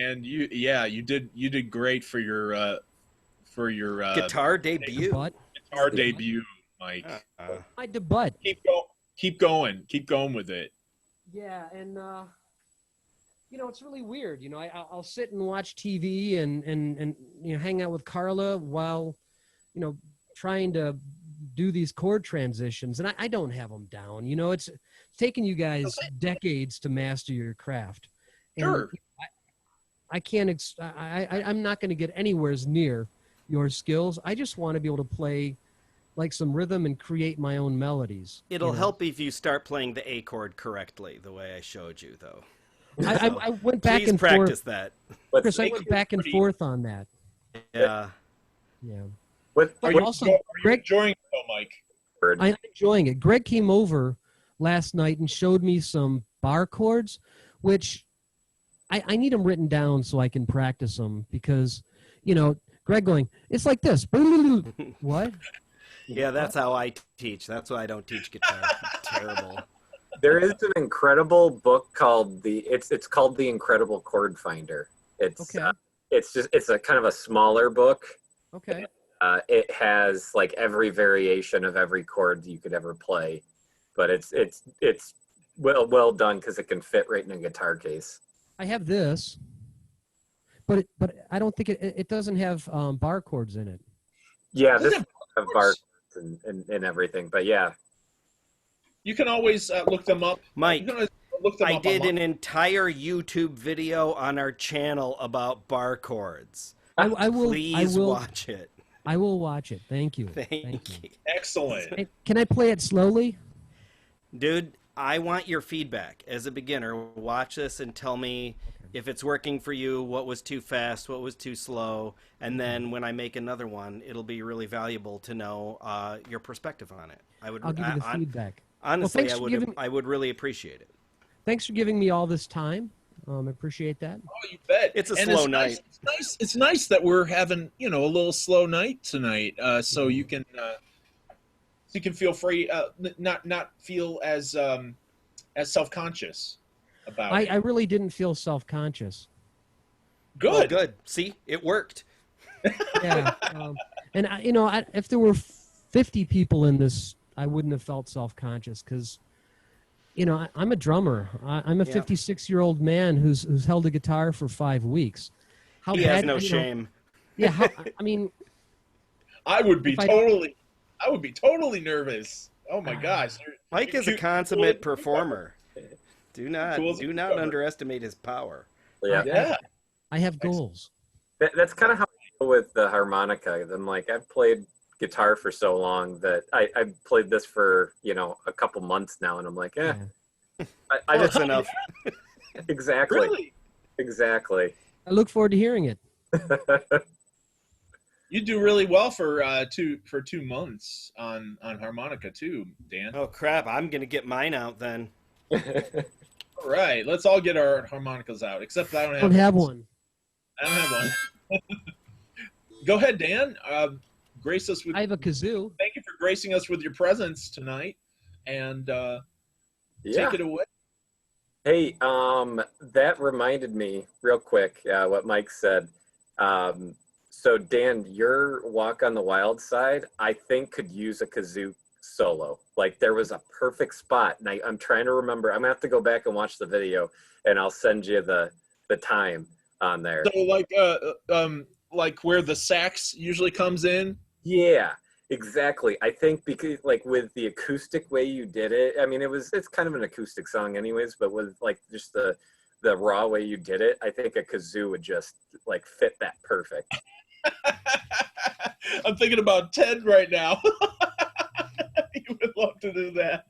And you did great for your Guitar debut. But guitar debut, Mike. my debut. Keep going with it. Yeah, and it's really weird. I'll sit and watch TV and hang out with Carla while trying to do these chord transitions, and I don't have them down. It's taken you guys decades to master your craft. And Sure. I can't. I'm not going to get anywhere near your skills. I just want to be able to play like some rhythm and create my own melodies. It'll help if you start playing the A chord correctly, the way I showed you, though. I went back and practice forth. that. Chris, I went back and forth on that. Yeah. Yeah. Are you also, Greg, enjoying it, though, Mike? I'm enjoying it. Greg came over last night and showed me some bar chords, which I need them written down so I can practice them because, Greg going, it's like this. What? Yeah, that's how I teach. That's why I don't teach guitar. Terrible. There is an incredible book called it's called The Incredible Chord Finder. It's Okay. It's a kind of a smaller book. Okay. It has like every variation of every chord you could ever play, but it's well done because it can fit right in a guitar case. I have this, but I don't think it doesn't have bar chords in it. Yeah, this have bar chords and everything, but yeah. You can always look them up. Mike, I did online. an entire YouTube video on our channel about bar chords. I will watch it. I will watch it. Thank you. Thank you. Excellent. Can I play it slowly? Dude, I want your feedback as a beginner. Watch this and tell me if it's working for you, what was too fast, what was too slow, and then when I make another one, it'll be really valuable to know your perspective on it. I'll give you the feedback. Honestly, well, I would really appreciate it. Thanks for giving me all this time. I appreciate that. Oh, you bet. It's a slow night. It's nice that we're having a little slow night tonight, so you can feel free, not feel as self-conscious about it. I really didn't feel self-conscious. Good. Well, good. See, it worked. Yeah. And if there were 50 people in this, I wouldn't have felt self-conscious because, I'm a drummer. I'm a 56-year-old man who's held a guitar for 5 weeks. He has no shame. Yeah. I would be totally nervous. Oh my gosh. Mike is a consummate performer. Do not underestimate his power. Yeah. I have goals. That's kind of how I feel with the harmonica. I'm like, I've played guitar for so long that I've played this for a couple months now, and I'm like, That's enough. Exactly. Really? Exactly. I look forward to hearing it. You do really well for 2 months on harmonica too, Dan. Oh crap! I'm gonna get mine out then. All right, let's all get our harmonicas out, except I don't have one. I don't have one. Go ahead, Dan. Grace us with. I have a kazoo. Thank you for gracing us with your presence tonight, and take it away. Hey, that reminded me real quick what Mike said. So Dan, your Walk on the Wild Side, I think could use a kazoo solo. Like there was a perfect spot, and I'm trying to remember. I'm gonna have to go back and watch the video, and I'll send you the time on there. So like where the sax usually comes in. Yeah, exactly. I think because like with the acoustic way you did it, I mean it's kind of an acoustic song anyways, but with like just the raw way you did it, I think a kazoo would just like fit that perfect. I'm thinking about Ted right now. He would love to do that.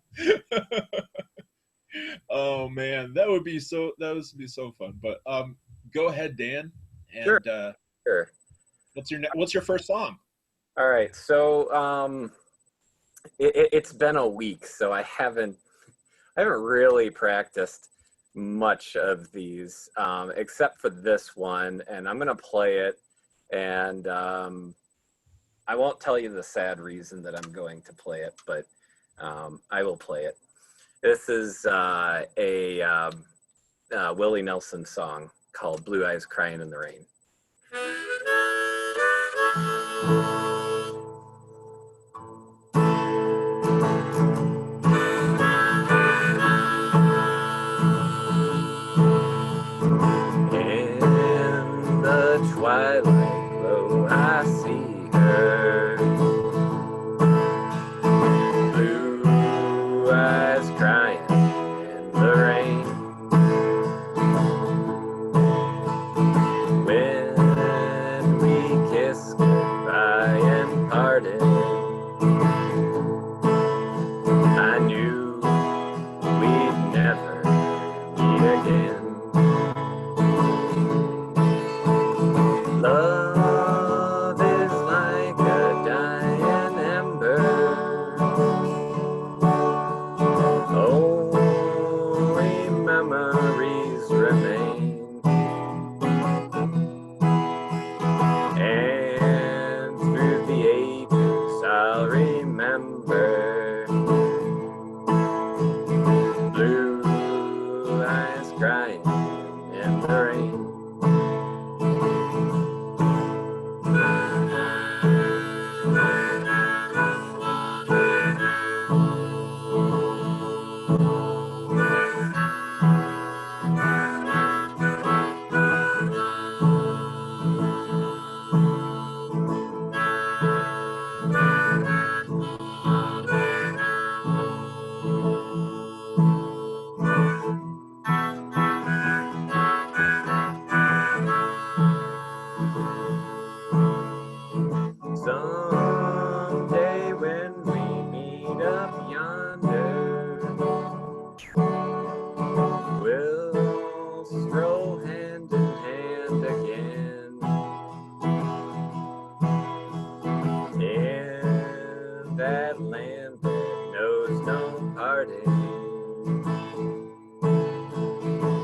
Oh man, that would be so fun. But go ahead, Dan. And Sure. What's your first song? All right, so it's been a week, so I haven't really practiced much of these except for this one, and I'm gonna play it, and I won't tell you the sad reason that I'm going to play it, but I will play it. This is a Willie Nelson song called Blue Eyes Crying in the Rain. In the twilight glow, I see her, blue eyes crying in the rain. When we kiss goodbye and parted, I knew we'd never meet again. Love is like a dying ember, only memories remain, and through the ages I'll remember blue eyes crying in the rain. Someday when we meet up yonder, we'll stroll hand in hand again in that land that knows no parting.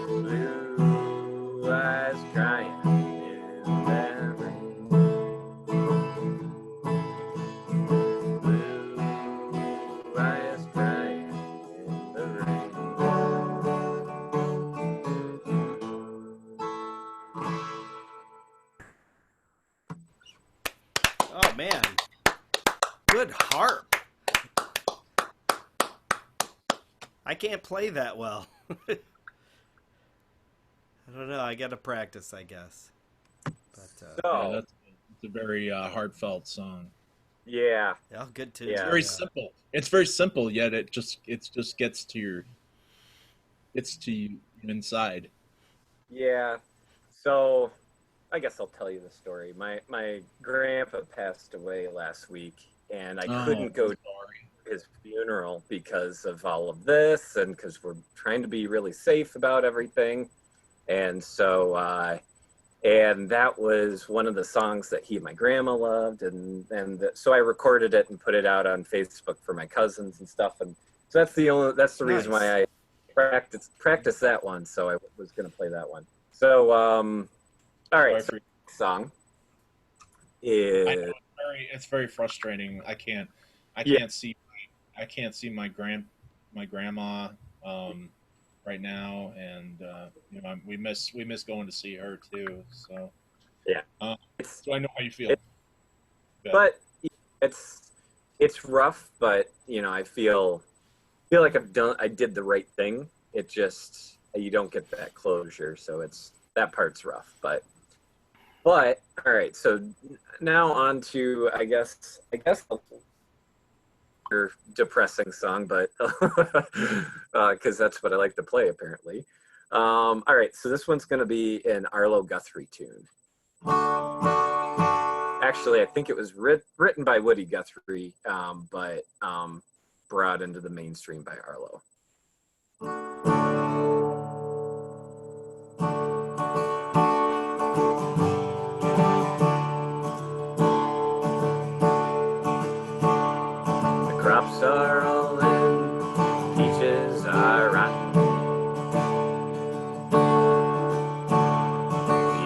Blue eyes crying in that rain. Blue eyes crying in the rain. Oh man, good harp. I can't play that well. I don't know. I got to practice, I guess. But So, That's a very heartfelt song. yeah, yeah, good too. Yeah. Very simple. It's very simple, yet it just gets to you inside. yeah. So, I guess I'll tell you the story. My grandpa passed away last week, and I couldn't go to his funeral because of all of this, and because we're trying to be really safe about everything. And so, and that was one of the songs that he and my grandma loved, so I recorded it and put it out on Facebook for my cousins and stuff. And so that's the reason Nice. why I practiced that one. So I was going to play that one. So, all right, so next song I is know it's very frustrating. I can't see my grandma right now, and we miss going to see her too. So Yeah. So I know how you feel. but it's rough, but I feel like I did the right thing. It just, you don't get that closure, so that part's rough. But all right, so now on to I guess a depressing song, but because that's what I like to play apparently. All right, so this one's going to be an Arlo Guthrie tune. Actually, I think it was written by Woody Guthrie, but brought into the mainstream by Arlo. The crops are all in, peaches are rotten.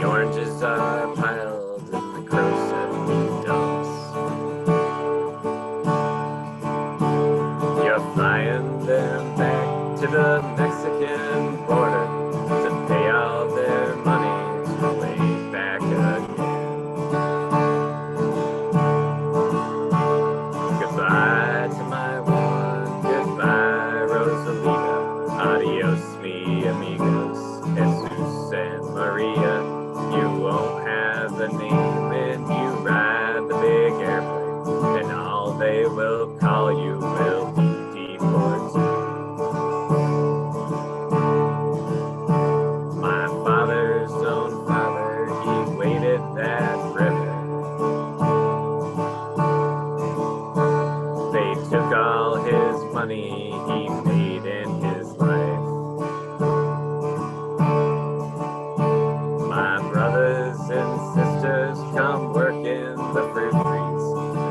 The oranges are piled in the grocery dumps. You're flying them back to the Mexican San Maria. You won't have a name when you ride the big airplane, and all they will call you will be deported. My father's own father, he waded that river. They took all his money he made in his life. My brothers and sisters come work in the fruit trees.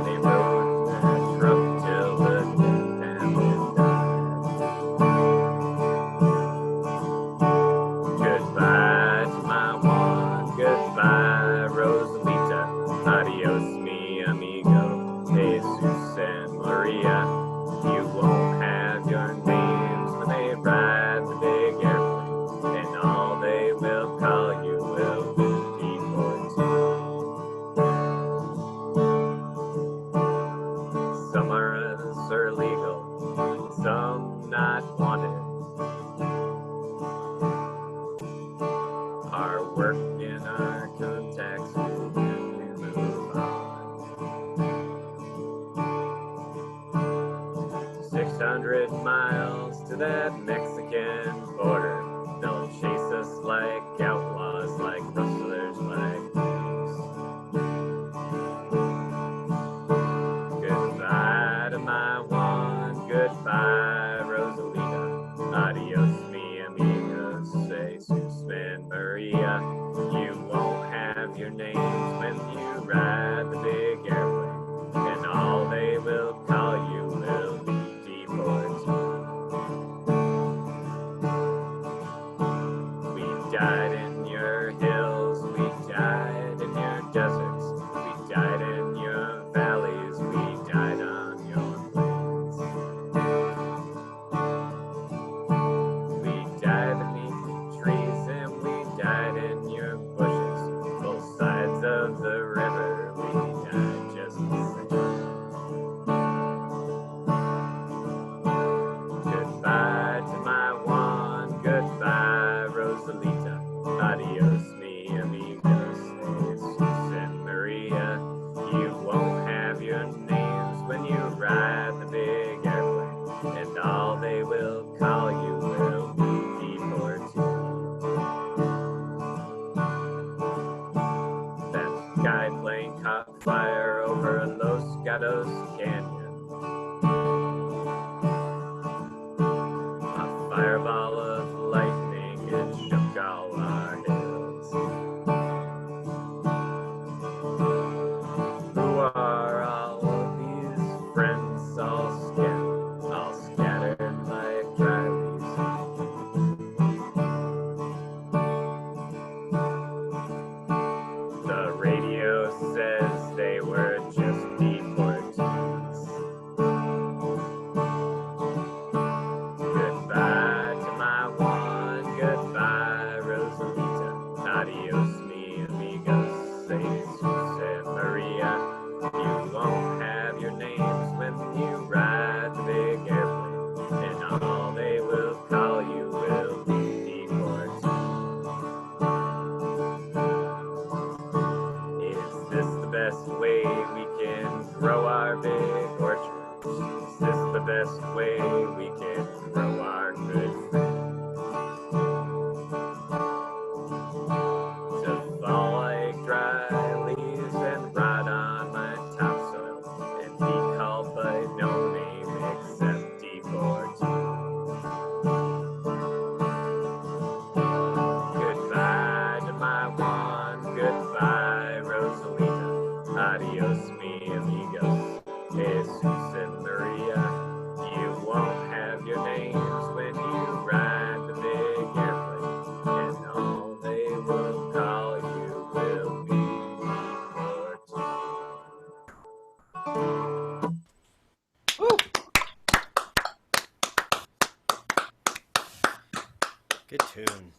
They rode that truck till the day famine died. Goodbye to my one, goodbye Rosalita. Adios mi amigo, Jesus and Maria. You won't have your names when they ride the big airplane, and all they will call you will be deported. Some are legal, some not wanted. Our work and our contacts will move on. 600 miles to that Mexican border. They'll chase us like outlaws, like rustlers, like thieves. Goodbye to my one, goodbye Rosalita. Adios mi amigos, Jesus and Maria. You won't have your names when you ride the big airplane, and all they will call you will be deported. We died in your hills, we died in your deserts, we died in your valleys, we died on your plains. We died beneath trees and we died in your bushes, both sides of the river, we died just the same. Goodbye to my one, goodbye Rosalita. Adios mi amigos, Jesus and Maria. You won't have your names when you ride the big airplane, and all they will call you will be deported. That sky plane caught fire over Los Gatos Canyon. A fireball of lightning, it shook all our hills. Who are all of these friends all scattered like dry leaves? The radio says they were just deportees. Goodbye to my one, goodbye Rosalita. Adios mi amigos, Jesus and Maria. You won't have your names when you ride the big airplane, and all they will call you will be deported. Is this the best way we can grow our big orchards? Is this the best way we can grow our good friends? To fall like dry leaves and rot on my topsoil, and be called by no name except deported. Goodbye to my one, goodbye Rosalita. Adios mi amigos, Jesus and Maria. You won't have your names when you ride the big airplane, and all they will call you will be Good tune.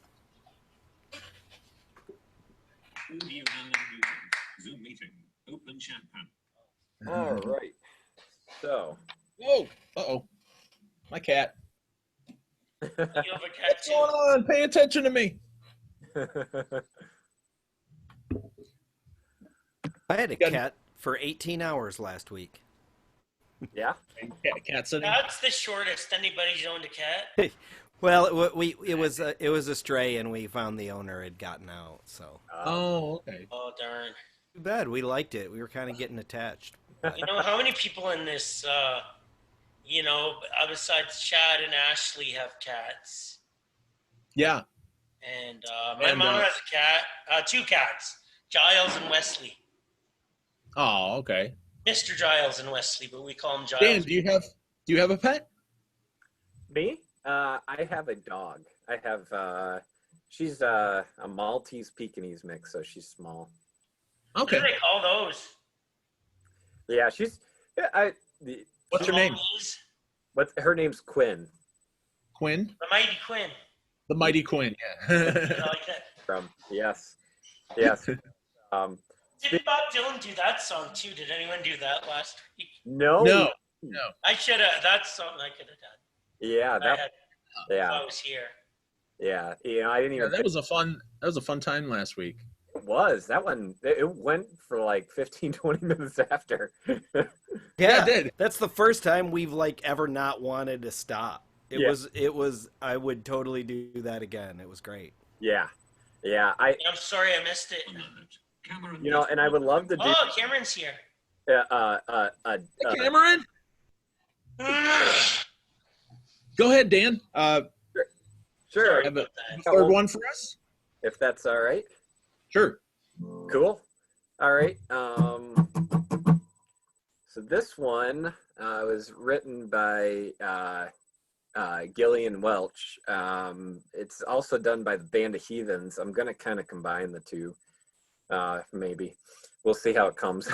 Good evening and Zoom meeting. Open champagne. All right. So. Whoa! Uh-oh. My cat. You have a cat What's too. going on? Pay attention to me. I had a Good. cat for 18 hours last week. Yeah. Cat sitting. That's the shortest anybody's owned a cat. Well, it was a stray, and we found the owner had gotten out. So Oh, okay. Oh, darn. too bad. We liked it. We were kind of getting attached. You know, how many people in this, besides Chad and Ashley have cats? Yeah. And my mom has a cat, 2 cats, Giles and Wesley. Oh, okay. Mr. Giles and Wesley, but we call him Giles. Dan, do you have a pet? Me? I have a dog. I have she's a Maltese Pekingese mix, so she's small. What do Okay. they call those? Yeah, What's her name? Maltese? her name's Quinn. Quinn? The Mighty Quinn. The Mighty Quinn, I yeah. like that. Yes. Did Bob Dylan do that song too? Did anyone do that last week? No. No. I should have. That's something I could have done. Yeah, If yeah, I was here. yeah. I didn't Yeah, even. that was a fun time last week. It was that one. It went for like 15, 20 minutes after. Yeah, it did. That's the first time we've ever not wanted to stop. It was. I would totally do that again. It was great. Yeah. I'm sorry I missed it. 1 moment. Cameron. And I would love to do. Oh, Cameron's here. Hey, Cameron, go ahead, Dan. Sure, Have a third one for us? if that's all right. Sure. Cool. All right. So this one was written by Gillian Welch. It's also done by the Band of Heathens. I'm gonna kind of combine the two. Maybe we'll see how it comes.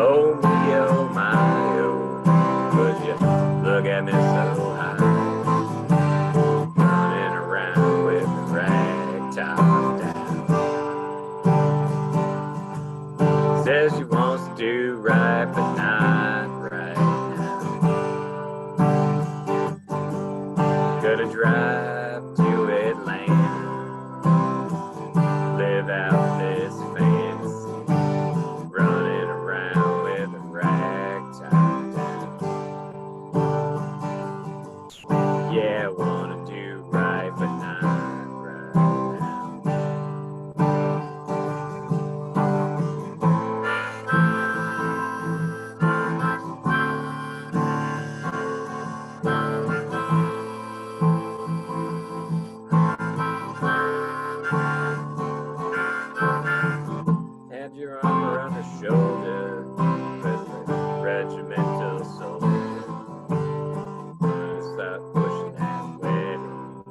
Oh me, oh my, oh, would you look at me so high, running around with the rag top down. Says she wants to do right, but not right now. Gonna drive to Atlanta, live out this fantasy, running around with a rag tied down. Yeah, I wanna do right, but not right now. Had your arm around her shoulder with a regimental soldier. Gonna stop pushing that wedding,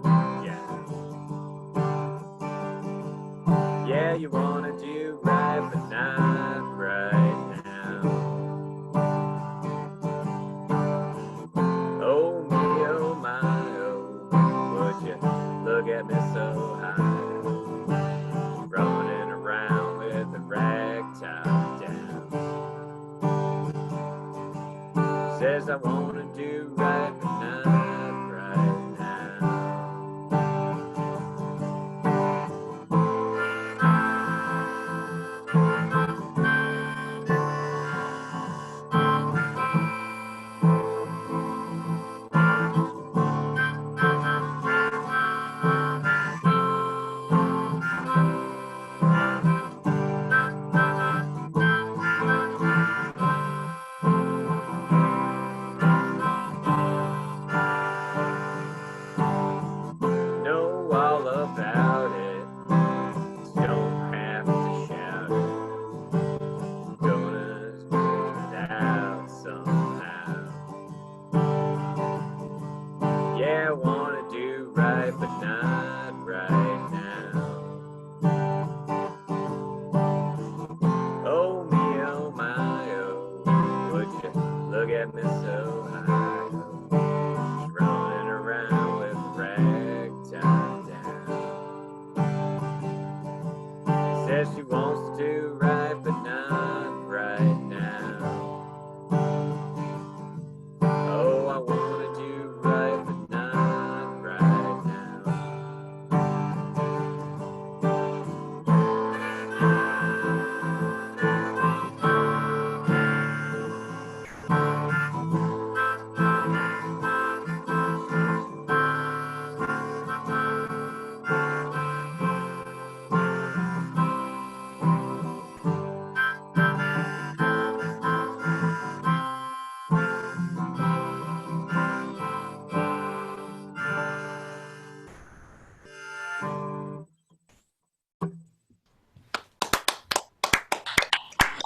yeah. Yeah, you wanna do right, but not right now. Oh me, oh my, oh, would you look at me so high, running around with a rag top down. Says I wanna do right, but not right now.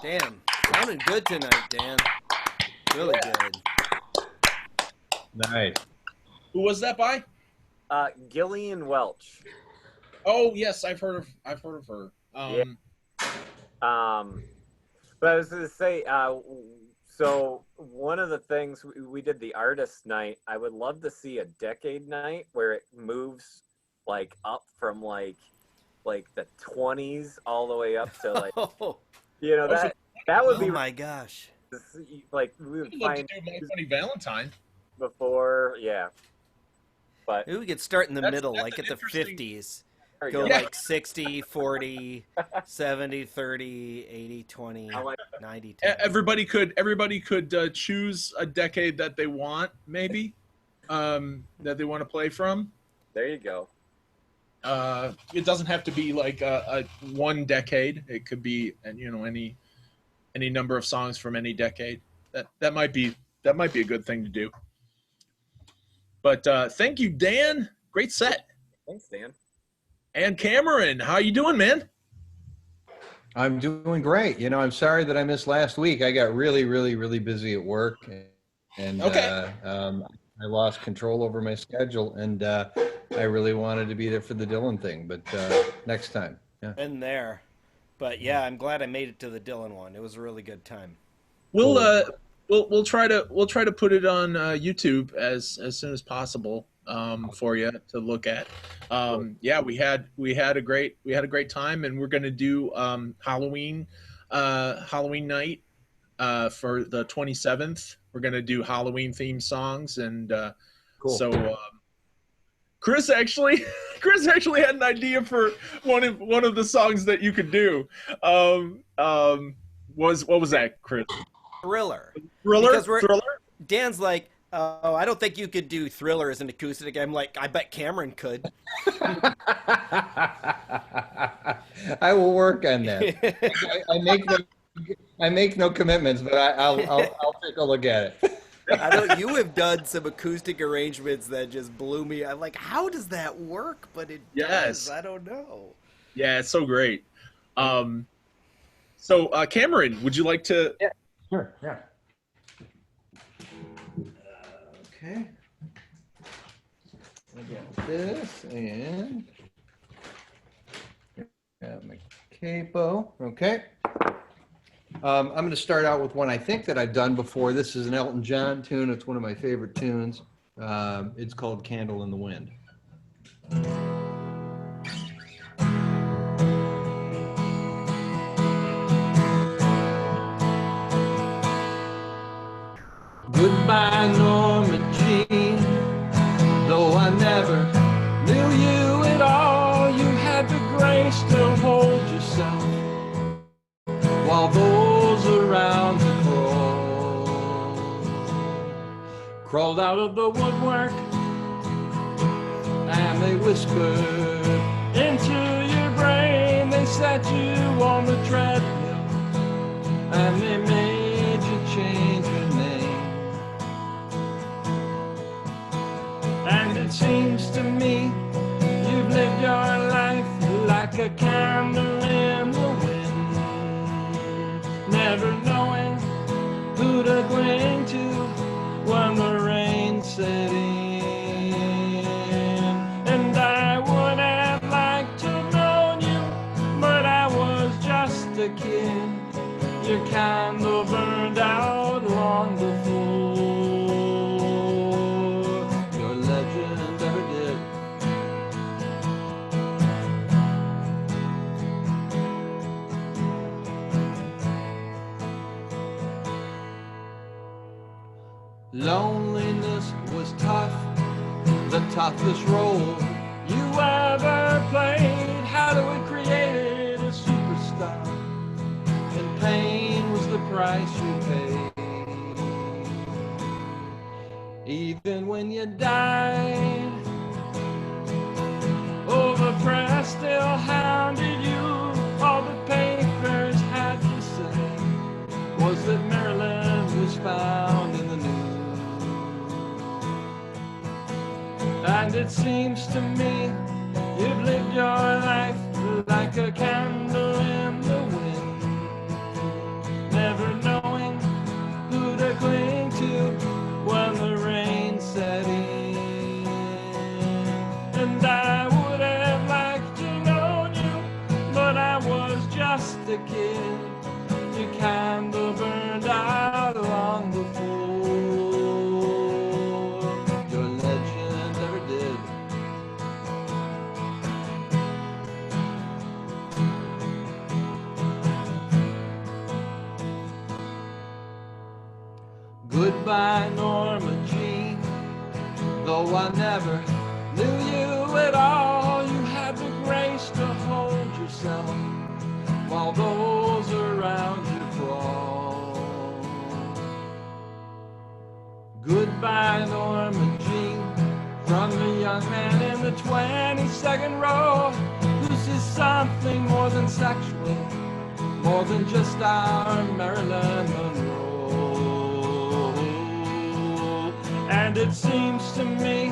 Damn, sounding good tonight, Dan. Really good. Nice. Who was that by? Gillian Welch. Oh yes, I've heard of her. Yeah. But I was going to say, so one of the things we did the artist night, I would love to see a decade night where it moves like up from like the 20s all the way up to like, you know, that would be, oh my gosh. like we would I'd love to find do My Funny Valentine. before, yeah. But Maybe we could start in the That's- middle, that's like an at the interesting- 50s. there you Go go. like 60, 40, 70, 30, 80, 20, I like 90, 10. Everybody could choose a decade that they want, maybe, that they want to play from. There you go. It doesn't have to be like a one decade. It could be, you know, any number of songs from any decade. That might be a good thing to do. But thank you, Dan. Great set. Thanks, Dan. And Cameron, how you doing, man? I'm doing great. You know, I'm sorry that I missed last week. I got really, really, really busy at work, and Okay. I lost control over my schedule, and I really wanted to be there for the Dylan thing, but next time. Yeah. Been there. But yeah, I'm glad I made it to the Dylan one. It was a really good time. We'll try to put it on YouTube as soon as possible for you to look at. Yeah, we had a great time, and we're gonna do Halloween night for the 27th. We're gonna do Halloween themed songs, and Cool. so Chris actually had an idea for one of the songs that you could do. What was that, Chris? Thriller. Thriller? Because Thriller? Dan's like, oh, I don't think you could do Thriller as an acoustic. I'm like, I bet Cameron could. I will work on that. I make no commitments, but I'll take a look at it. I know you have done some acoustic arrangements that just blew me. I'm like, how does that work? But it Yes. does. I don't know. Yeah, it's so great. So Cameron, would you like to? Yeah. Sure, yeah. Okay. I got this, and got my capo. Okay. I'm going to start out with one I think that I've done before. This is an Elton John tune. It's one of my favorite tunes. It's called "Candle in the Wind." Goodbye, Norma Jean. Though I never knew you at all, you had the grace to hold yourself while those around you crawled out of the woodwork, and they whispered into your brain. They set you on the treadmill, and they made you change your name. And it seems to me you've lived your life like a candle in the wind, never knowing who to cling to when the rain set in. And I would have liked to have known you, but I was just a kid. Your candle burned out long before your legend ever did. Loneliness was tough, the toughest role you ever played. How do we create a superstar? And pain was the price you paid. Even when you died, oh, the press still hounded you. All the papers had to say was that Maryland was found in the news. And it seems to me you've lived your life like a candle in the wind, a kid. Your candle burned out long before your legend ever did. Goodbye, Norma Jean. Though I never knew you at all, you had the grace to hold yourself while those around you crawl. Goodbye, Norma Jean, from the young man in the 22nd row who sees something more than sexual, more than just our Marilyn Monroe. And it seems to me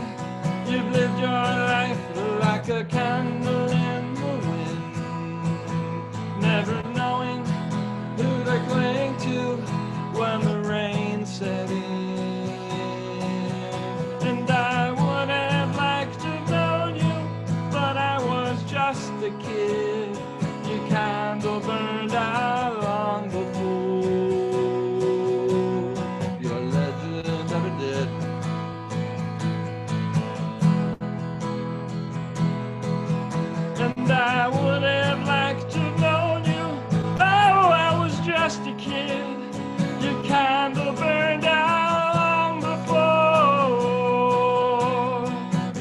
you've lived your life like a candle in the wind, never knowing who to cling to when the rain set in. And I would have liked to know you, but I was just a kid. Your candle burned out long before your legend ever did. And I would have liked to know you. Oh, I was just a kid. Your candle burned out long before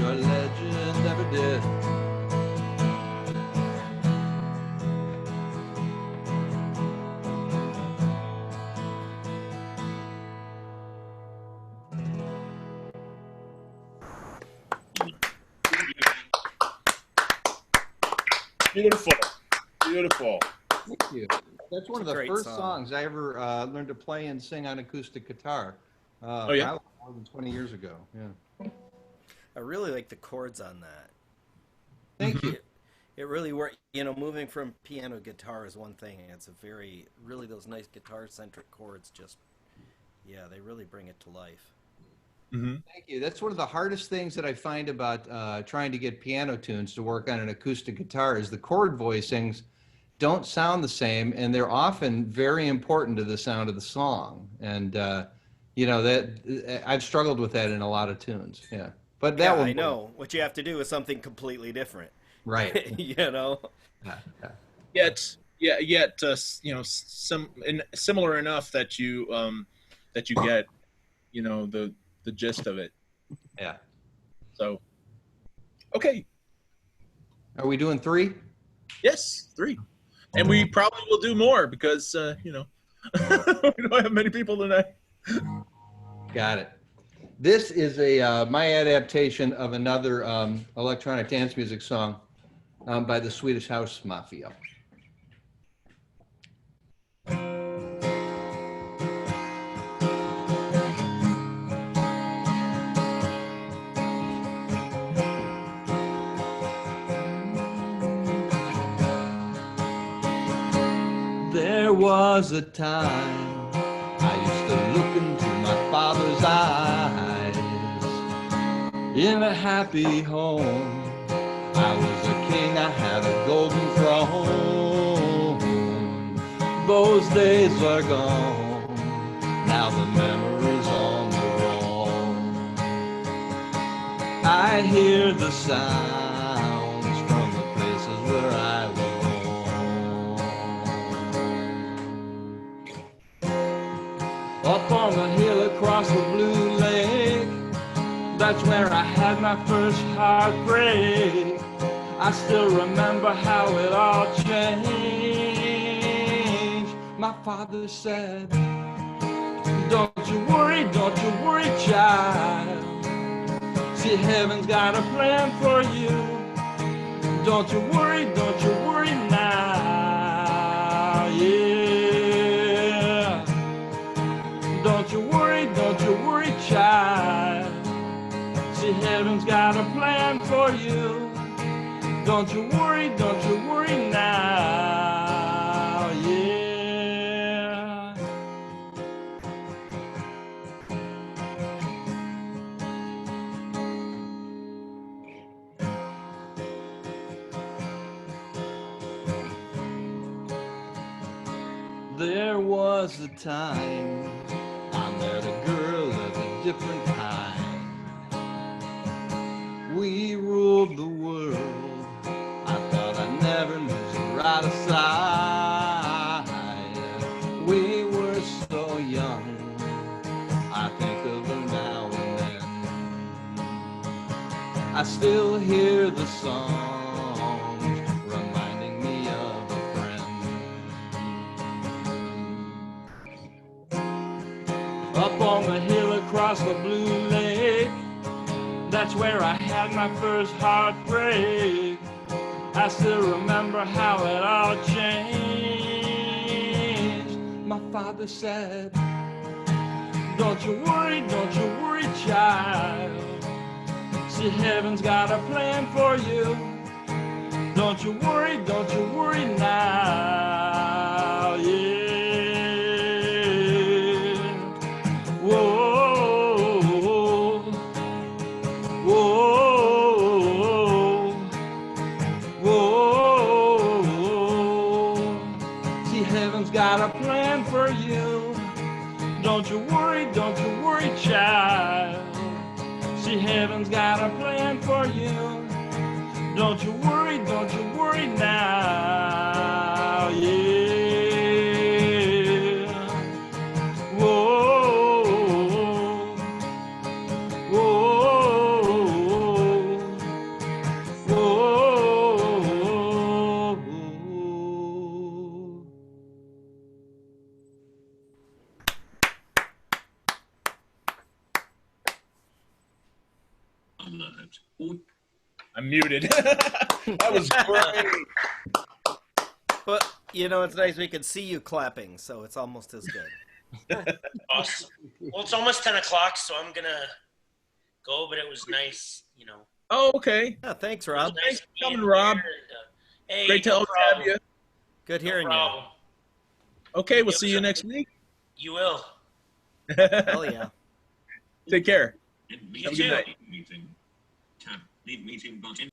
your legend ever did. Beautiful. Beautiful. Thank you. That's one of the Great first song. songs I ever learned to play and sing on acoustic guitar. Oh, yeah? Probably more than 20 years ago. Yeah. I really like the chords on that. Thank you. It really worked. You know, moving from piano to guitar is one thing. And it's a very, really those nice guitar-centric chords just, yeah, they really bring it to life. Thank you. That's one of the hardest things that I find about trying to get piano tunes to work on an acoustic guitar is the chord voicings don't sound the same, and they're often very important to the sound of the song. And you know that I've struggled with that in a lot of tunes. Yeah, but that Yeah, one I know. What you have to do is something completely different. right? You know? Yeah, yeah. Yet you know, similar enough that you get, you know, the gist of it. Yeah. So, okay, Are we doing 3? yes, 3, and we probably will do more because you know, we don't have many people tonight. Got it. This is a my adaptation of another electronic dance music song by the Swedish House Mafia. There was a time I used to look into my father's eyes. In a happy home, I was a king, I had a golden throne. Those days are gone, now the memories on the wall. I hear the sounds from the places where I was born. Up on the hill across the blue lake, that's where I had my first heartbreak. I still remember how it all changed. My father said, don't you worry, child. See, heaven's got a plan for you. Don't you worry now, yeah. Don't you worry, child. See, heaven's got a plan for you. Don't you worry now, yeah. There was a time I met a girl of a different kind. We ruled the world. I thought I'd never lose her out of sight. We were so young. I think of her now and then. I still hear the songs reminding me of a friend. Up on the hill across the blue lake, that's where I had my first heartbreak. I still remember how it all changed. My father said, don't you worry, child. See, heaven's got a plan for you. Don't you worry now, yeah. Whoa, whoa, whoa. See, heaven's got a plan for you. Don't you worry, child. See, heaven's got a plan for you. Don't you worry now, yeah. Whoa, whoa, whoa. I'm muted. That was great. But, you know, it's nice we can see you clapping, so it's almost as good. Awesome. Well, it's almost 10 o'clock, so I'm going to go, but it was nice, you know. Oh, okay. Yeah, thanks, Rob. Thanks for coming, Rob. Hey, Great to no always have problem. you. Good hearing No problem. Okay, we'll see you next week. You will. you. Hell yeah. Take care. You Have a too. good night. Meeting. Tab. Leave meeting button.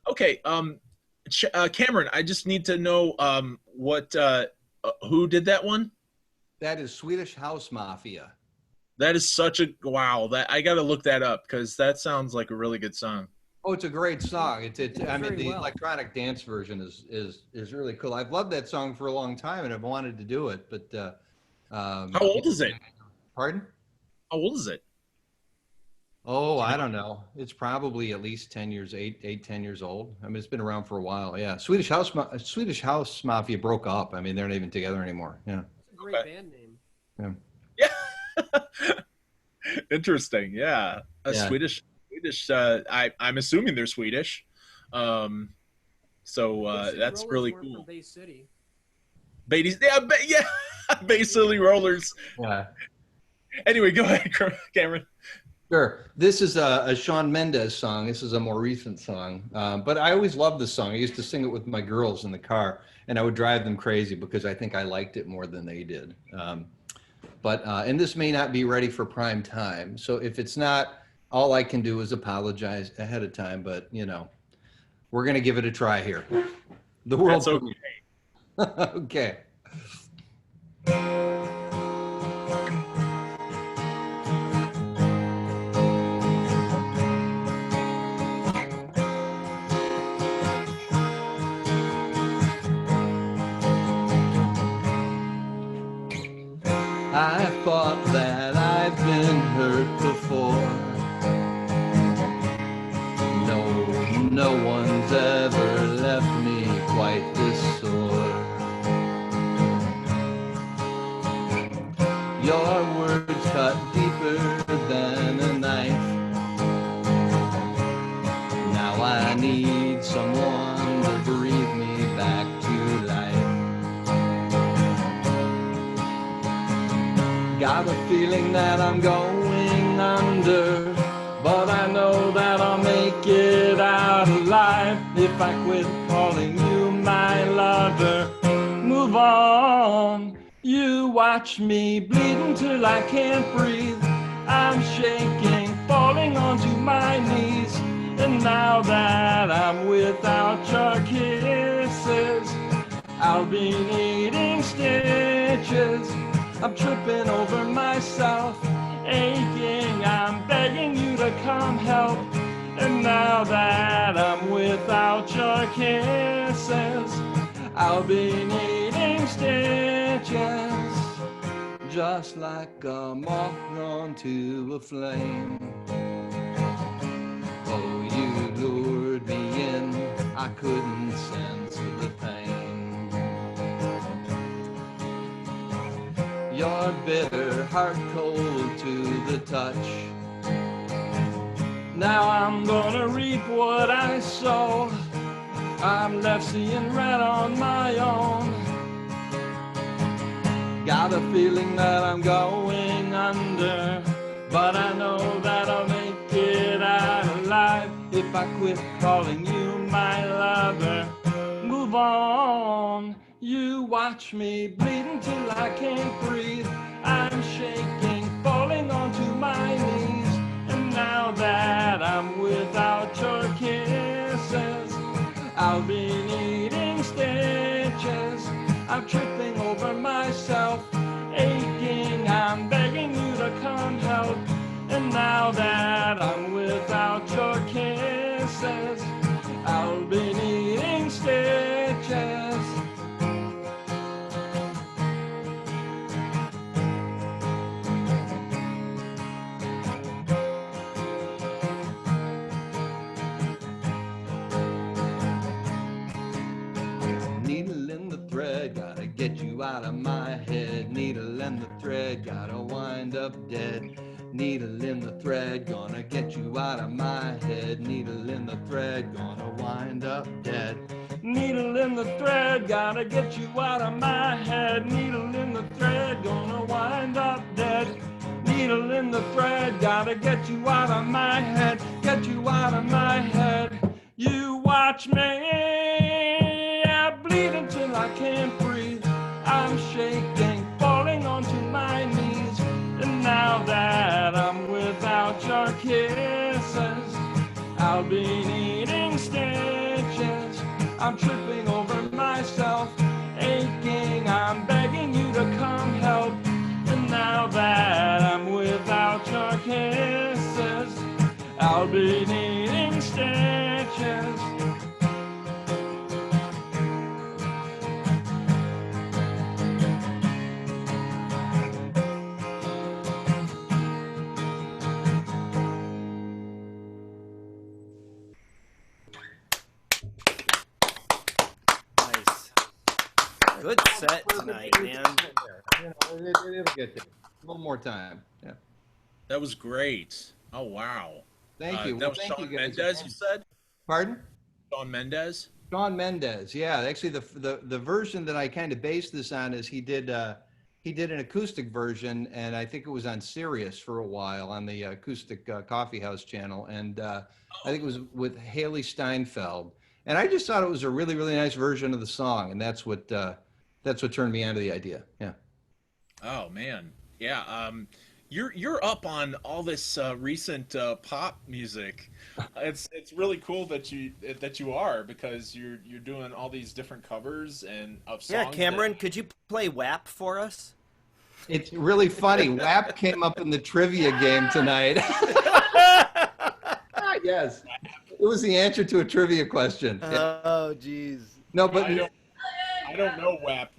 Okay, Cameron, I just need to know who did that one? That is Swedish House Mafia. That is such a wow. That I got to look that up because that sounds like a really good song. Oh, it's a great song. I mean, Very the well. electronic dance version is really cool. I've loved that song for a long time, and I've wanted to do it. But How old is it? Pardon? How old is it? Oh, I don't know. It's probably at least 10 years, 10 years old. I mean, it's been around for a while. Yeah, Swedish House Mafia broke up. I mean, they're not even together anymore. Yeah. It's a great band name. Yeah. Yeah. Interesting. Yeah. Yeah. Swedish. I'm assuming they're Swedish. So that's Rollers really weren't cool. From Bay City. Yeah. Bay City Rollers. Yeah. Anyway, go ahead, Cameron. Sure. This is a Shawn Mendes song. This is a more recent song. But I always loved this song. I used to sing it with my girls in the car, and I would drive them crazy because I think I liked it more than they did. And this may not be ready for prime time. So if it's not, all I can do is apologize ahead of time. But, you know, we're going to give it a try here. The world's That's okay. okay. I thought that I've been hurt before. No one's ever left me quite this sore. Your words cut deeper than a knife. Now I need someone to breathe me back to life. Got a feeling that I'm going under, but I know that I'll make it out alive if I quit calling you my lover. Move on. You watch me bleed until I can't breathe. I'm shaking, falling onto my knees. And now that I'm without your kisses, I'll be needing stitches. I'm tripping over myself, aching. I'm begging you to come help. And now that I'm without your kisses, I'll be needing stitches. Just like a moth drawn to a flame. Oh, you lured me in, I couldn't sense the pain. Your bitter heart cold to the touch. Now I'm gonna reap what I sow. I'm left seeing red on my own. Got a feeling that I'm going under, but I know that I'll make it out alive if I quit calling you my lover. Move on, you watch me bleed until I can't breathe. I'm shaking, falling onto my knees. And now that I'm without your kisses, I'll be needing stitches. I'm tripping over myself, aching. I'm begging you to come help. And now that I'm without your kisses, I'll be needing stitches. Needle in the thread, gotta get you out of my head. Needle in the thread, gotta wind up dead. Needle in the thread, gonna get you out of my head. Needle in the thread, gonna wind up dead. Needle in the thread, gotta get you out of my head. Needle in the thread, gonna wind up dead. Needle in the thread, gotta get you out of my head. Get you out of my head. You watch me, I bleed until I can't breathe. I'm shaking, falling onto my knees. And now that I'm without your kisses, I'll be needing stitches. I'm tripping over myself, aching. I'm begging you to come help. And now that I'm without your kisses, I'll be needing stitches. Nice. Good set tonight, man. You know, it'll get there. A little more time. Yeah. That was great. Oh, wow. Thank you. That Well, was thank Shawn you guys. Mendes, you said? Pardon? Shawn Mendes? Shawn Mendes. Yeah, actually, the version that I kind of based this on is he did an acoustic version, and I think it was on Sirius for a while on the acoustic coffee house channel, and I think it was with Haley Steinfeld. And I just thought it was a really, really nice version of the song, and that's what turned me onto the idea. Yeah. Oh, man. Yeah. You're up on all this recent pop music. It's really cool that you are, because you're doing all these different covers and of songs. Yeah, Cameron, could you play WAP for us? It's really funny. WAP came up in the trivia game tonight. Yes. It was the answer to a trivia question. Oh, jeez. No, but I don't know WAP.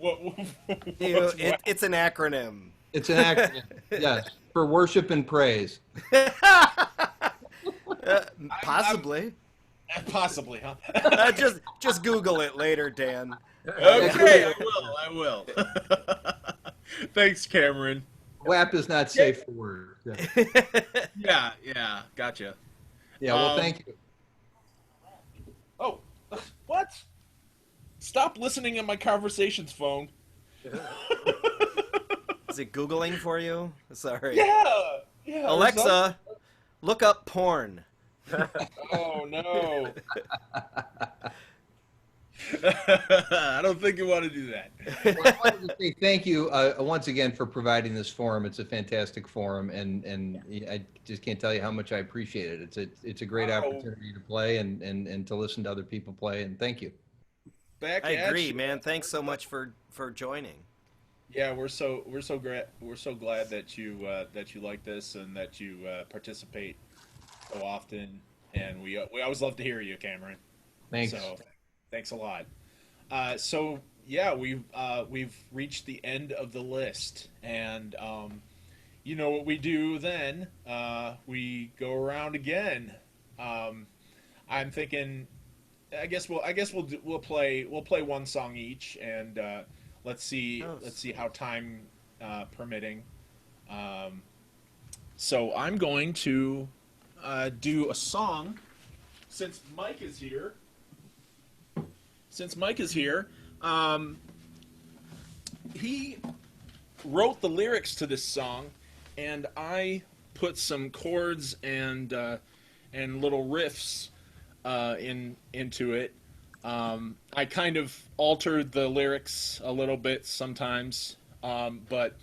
It's an acronym. it's an acronym. Yes, for worship and praise. Possibly. Possibly, huh? Just Google it later, Dan. Okay, I will. Thanks, Cameron. WAP is not safe for work. Yeah. Yeah, gotcha. Yeah, well, thank you. Oh, what? Stop listening in my conversations phone. Is it Googling for you? Sorry. Yeah. Alexa, look up porn. Oh, no. I don't think you want to do that. Well, I wanted to say thank you once again for providing this forum. It's a fantastic forum, and I just can't tell you how much I appreciate it. It's a great opportunity to play and to listen to other people play, and thank you. back I at agree, you. man. Thanks so much for joining. Yeah, we're so glad that you like this and that you participate so often, and we always love to hear you, Cameron. Thanks. So thanks a lot. So yeah, we've reached the end of the list, and you know what we do then? We go around again. I'm thinking. We'll play one song each, and let's see how time permitting. So I'm going to do a song since Mike is here. He wrote the lyrics to this song, and I put some chords and little riffs into it. I kind of altered the lyrics a little bit sometimes, but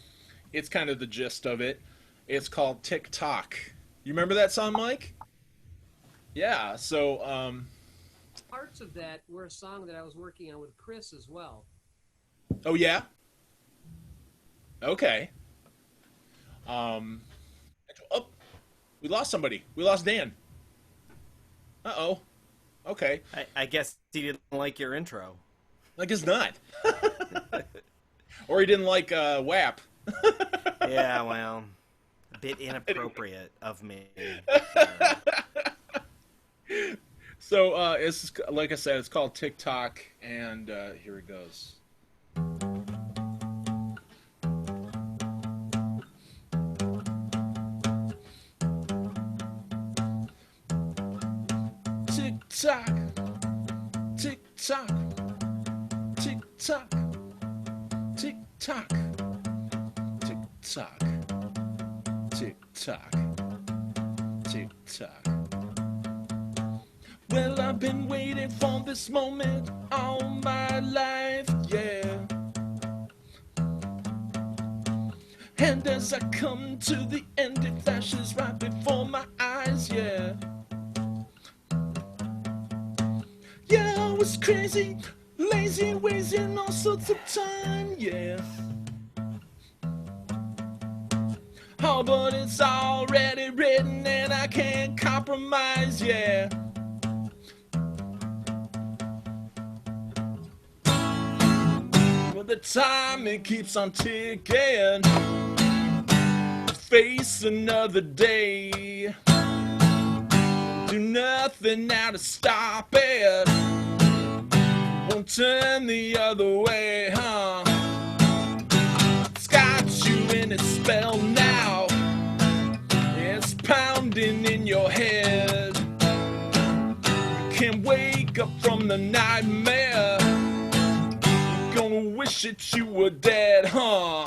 it's kind of the gist of it. It's called Tick Tock. You remember that song, Mike? Yeah. So Parts of that were a song that I was working on with Chris as well. oh yeah. Okay. Oh, we lost somebody. We lost Dan. Uh-oh. Okay. I guess he didn't like your intro. I guess not. Or he didn't like WAP. Yeah, well, a bit inappropriate of me. So it's like I said, it's called TikTok, and here it goes. Tick tock, tick tock, tick tock, tick tock, tick tock, tick tock, tick tock. Well, I've been waiting for this moment all my life, yeah. And as I come to the end, it flashes right before my eyes, yeah. Yeah, I was crazy, lazy, wasting all sorts of time, yeah. Oh, but it's already written and I can't compromise, yeah. Well, the time it keeps on ticking, face another day. Do nothing now to stop it. Won't turn the other way, huh? It's got you in its spell now. It's pounding in your head. You can't wake up from the nightmare. You're gonna wish that you were dead, huh?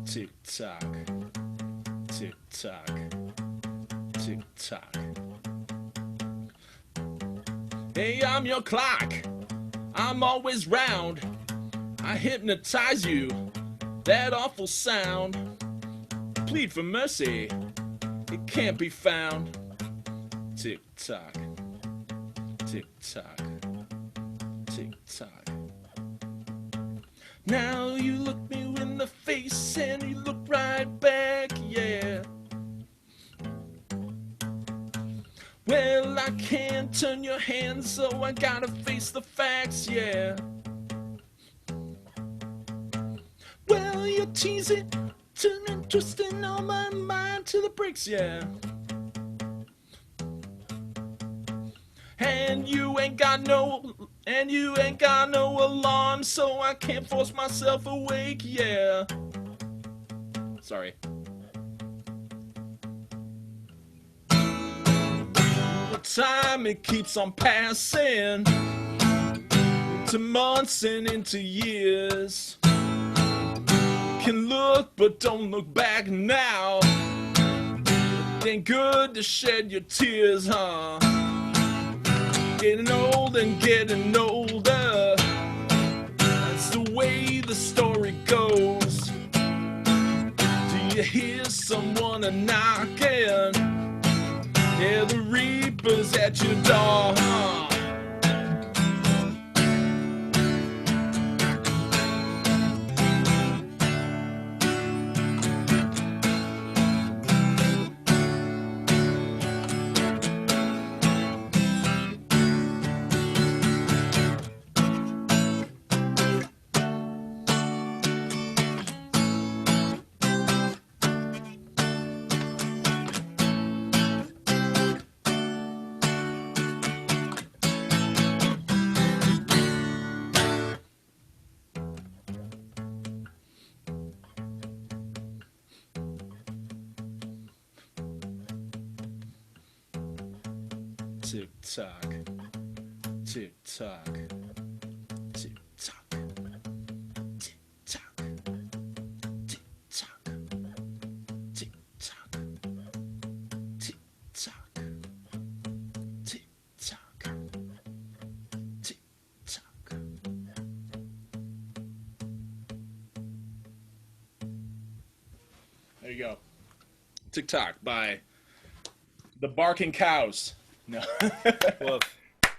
Tick tock, tick tock, tick tock. Hey, I'm your clock. I'm always round. I hypnotize you. That awful sound. Plead for mercy. It can't be found. Tick tock, tick tock, tick tock. Now you look me in the face and you look right back, yeah. Well, I can't turn your hand, so I gotta face the facts, yeah. Well, you're teasing, turning, twisting all my mind to the bricks, yeah. And you ain't got no alarm, so I can't force myself awake, yeah. Sorry. The time it keeps on passing, into months and into years. can look, but don't look back now. It ain't good to shed your tears, huh? Getting old and getting older. That's the way the story goes. Do you hear someone a-knocking? Yeah, the Reaper's at your door, huh? Tick tock, tick tock, tick tock, tick tock, tick tock, tick tock, tick tock, tick tock, tick tock. There you go. Tick tock by the Barking Cows. No. Well,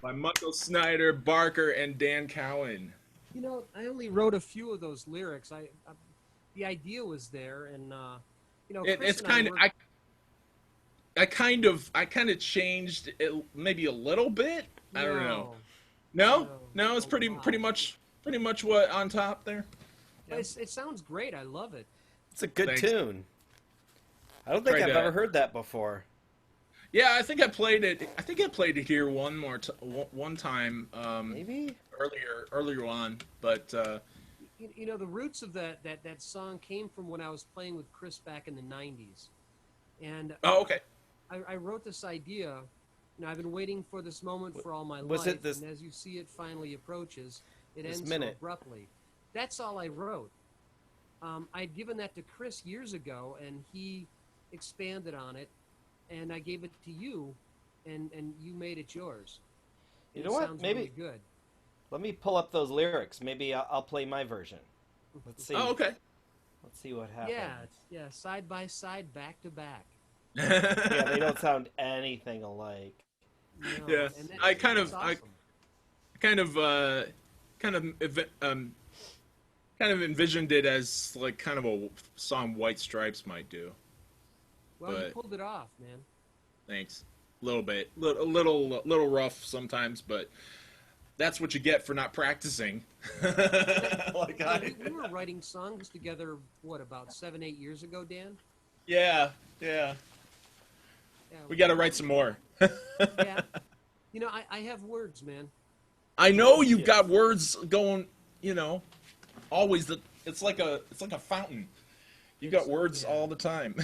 By Michael Snyder-Barker and Dan Cowan. You know, I only wrote a few of those lyrics. The idea was there, and you know, Chris It's and kind of worked- I kind of changed it maybe a little bit. I don't know. No, it's a pretty lot. much what on top there. But it sounds great. I love it. it's a good Thanks. tune. I don't think Tried I've to- ever heard that before. Yeah, I think I played it. I think I played it here one time Maybe? earlier on, but You know, the roots of that song came from when I was playing with Chris back in the '90s, and oh, okay. I wrote this idea. You know, I've been waiting for this moment for all my Was life, it this- and as you see it finally approaches, it this ends minute? so abruptly. That's all I wrote. I'd given that to Chris years ago, and he expanded on it, and I gave it to you, and you made it yours. You And know it what? sounds Maybe- really good. Let me pull up those lyrics. Maybe I'll play my version. Let's see. Oh, okay. Let's see what happens. Yeah, side by side, back to back. Yeah, they don't sound anything alike. No, Yeah, and I that's kind of- awesome. kind of envisioned it as like kind of a song White Stripes might do. Well, you but- pulled it off, man. Thanks. A little bit, a little rough sometimes, but that's what you get for not practicing. Like Yeah, I. we were writing songs together, what, about 7-8 years ago, Dan? Yeah. Yeah, We got to write some more. Yeah. You know, I have words, man. I know you've got words going. You know, always. It's like a fountain. You got words Yeah. all the time.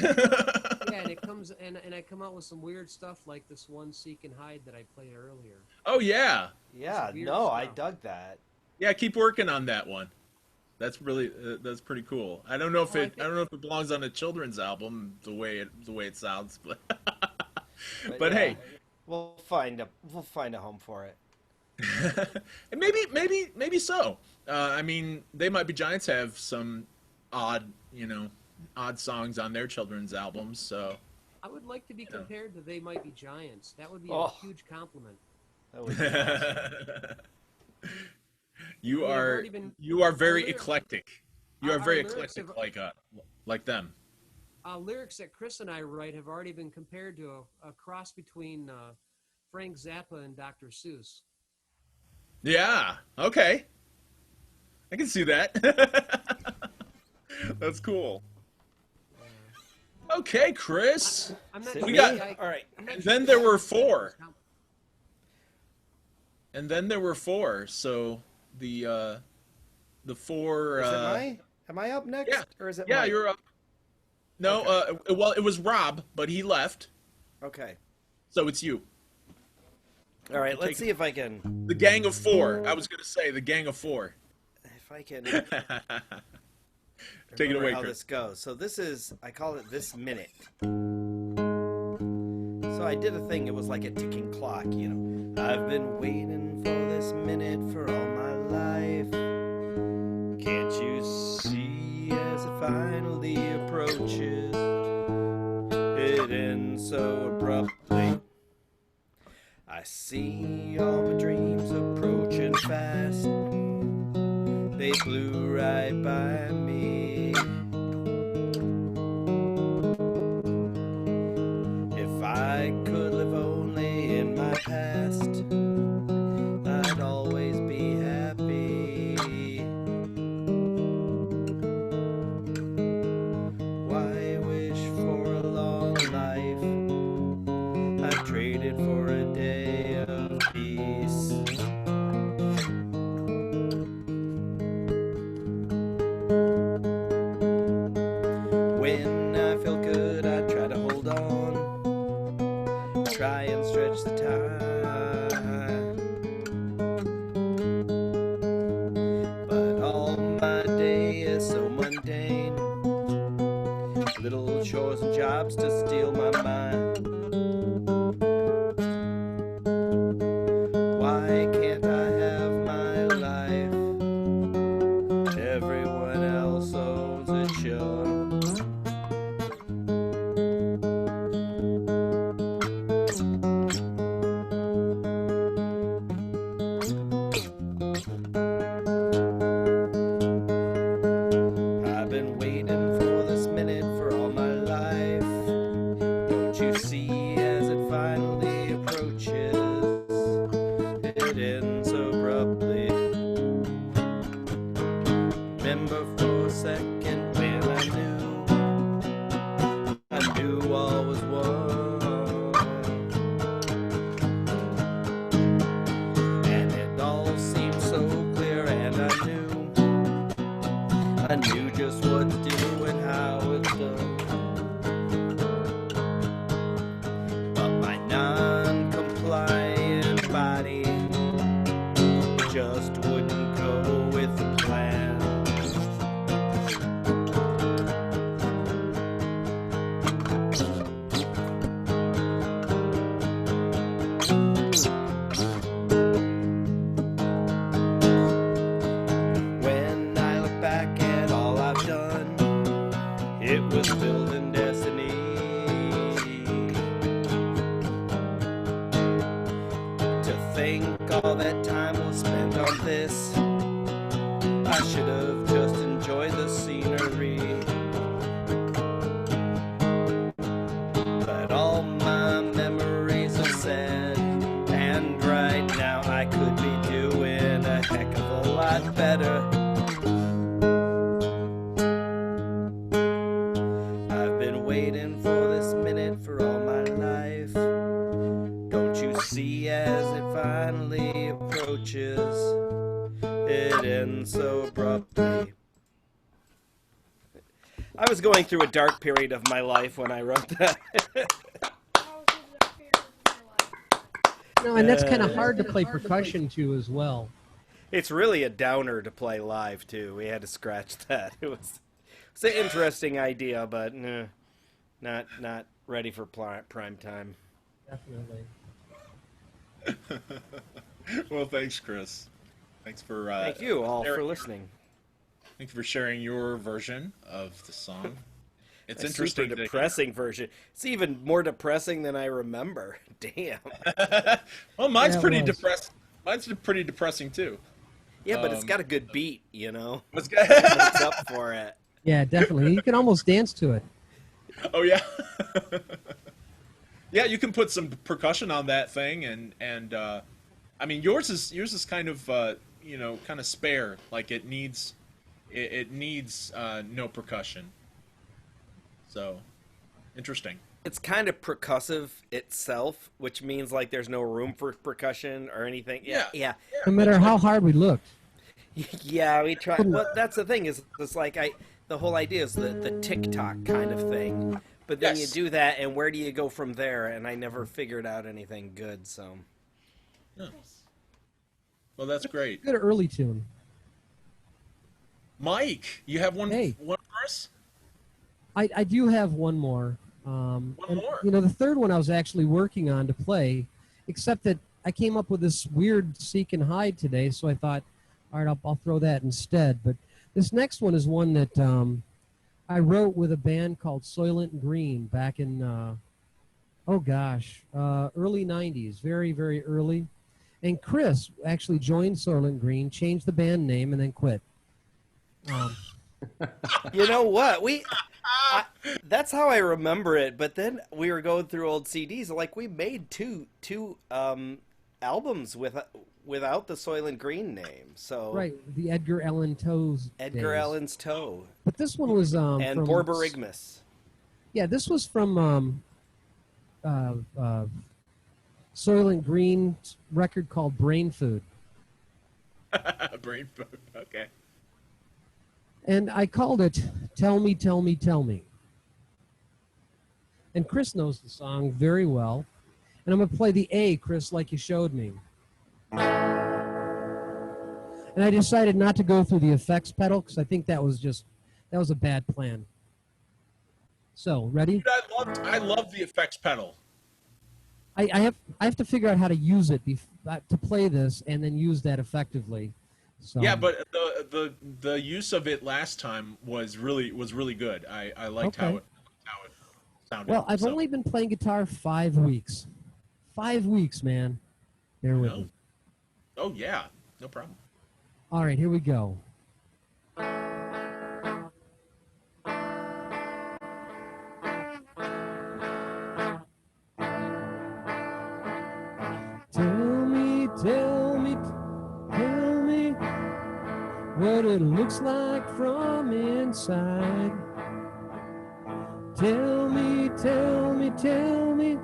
Yeah, and it comes, and I come out with some weird stuff like this one Seek and Hide that I played earlier. Oh yeah, Yeah, weird no, I stuff. dug that. yeah. Keep working on that one. That's really that's pretty cool. I don't know if Well, I it don't know if it belongs on a children's album the way it sounds, but but yeah, hey, we'll find a home for it. and maybe so. I mean, They Might Be Giants have some odd songs on their children's albums. So I would like to be compared to They Might Be Giants. That would be Oh. a huge compliment. That would be awesome. you We've are already been- you are very our lyrics- eclectic. You are our very lyrics eclectic have- like them. Lyrics that Chris and I write have already been compared to a cross between Frank Zappa and Dr. Seuss. Yeah. Okay. I can see that. That's cool. Okay, Chris. I'm not See? sure We got- I- all right. I'm not Then sure there I- were four. And then there were four. So the four. Is it am I up next? yeah. Or is it Yeah, Mike? you're up. No, well, it was Rob, but he left, Okay. so it's you. All right, let's Take- see if I can The Gang of Four. I was gonna say the Gang of Four. if I can Take it Remember away, how Chris. this goes. So this is, I call it This Minute. So I did a thing, it was like a ticking clock, you know. I've been waiting for this minute for all my life. Can't you see as it finally approaches? It ends so abruptly. I see all my dreams approaching fast. They flew right by me. If I could live only in my past, I'd always be happy. Why wish for a long life? I've traded for a day of peace. When I feel good, I try to hold on, try and stretch the time. But all my day is so mundane, little chores and jobs to steal my mind. Why can't I have my life? Everyone else owns it, sure. I've been waiting for this minute for all my life. Don't you see as it finally approaches? It ends abruptly. Remember for a second when I knew all was won. And it all seemed so clear, and I knew just what to do and how it's done. But my non-compliant body just wouldn't go with the plan. When I look back at all I've done, it was building destiny. To think all that time was spent on this, I should have just enjoyed the scenery. But all my memories are sad, and right now I could be doing a heck of a lot better. I've been waiting for this minute for all my life. Don't you see as it finally approaches? It ends so abruptly. I was going through a dark period of my life when I wrote that. No, and that's kind of hard to play percussion to as well. It's really a downer to play live too. We had to scratch that. It's an interesting idea, but not ready for prime time. Definitely. Well, thanks, Chris. Thanks for Thank you all for listening. Thank you for sharing your version of the song. It's A interesting. super depressing version. It's even more depressing than I remember. Damn. Well, mine's Yeah, it pretty was. depressing. Mine's pretty depressing too. Yeah, but it's got a good beat, you know. What's It's up for it. Yeah, definitely. You can almost dance to it. Oh yeah. Yeah, you can put some percussion on that thing, and I mean yours is kind of kind of spare. Like it needs no percussion. So interesting. It's kind of percussive itself, which means like there's no room for percussion or anything. Yeah. No matter how hard we looked. Yeah, we try. Well, that's the thing is, it's like the whole idea is the tick-tock kind of thing. But then Yes. you do that, and where do you go from there? And I never figured out anything good, so. Yeah. Well, that's great. Good early tune. Mike, you have one Hey. for us? I do have one more. One more? You know, the third one I was actually working on to play, except that I came up with this weird seek and hide today, so I thought, all right, I'll throw that instead. But this next one is one that I wrote with a band called Soylent Green back in, early 90s, very, very early. And Chris actually joined Soylent Green, changed the band name, and then quit. You know what? That's how I remember it. But then we were going through old CDs. Like we made two albums without the Soylent Green name. So Right, the Edgar Allan Poe's Edgar days. Allan's Toe But this one was and from, Borborygmus. Yeah, this was from Soylent Green's record called Brain Food. Brain food. Okay. And I called it Tell Me, Tell Me, Tell Me. And Chris knows the song very well. And I'm going to play the A, Chris, like you showed me. And I decided not to go through the effects pedal because I think that was a bad plan. So, ready? Dude, I love the effects pedal. I have to figure out how to use it to play this and then use that effectively. So, Yeah, but the use of it last time was really good. I liked Okay. how it sounded. Well, I've only been playing guitar 5 weeks. 5 weeks, man. Bear with me. Oh yeah, no problem. All right, here we go. Tell me, tell me, tell me what it looks like from inside. Tell me, tell me, tell me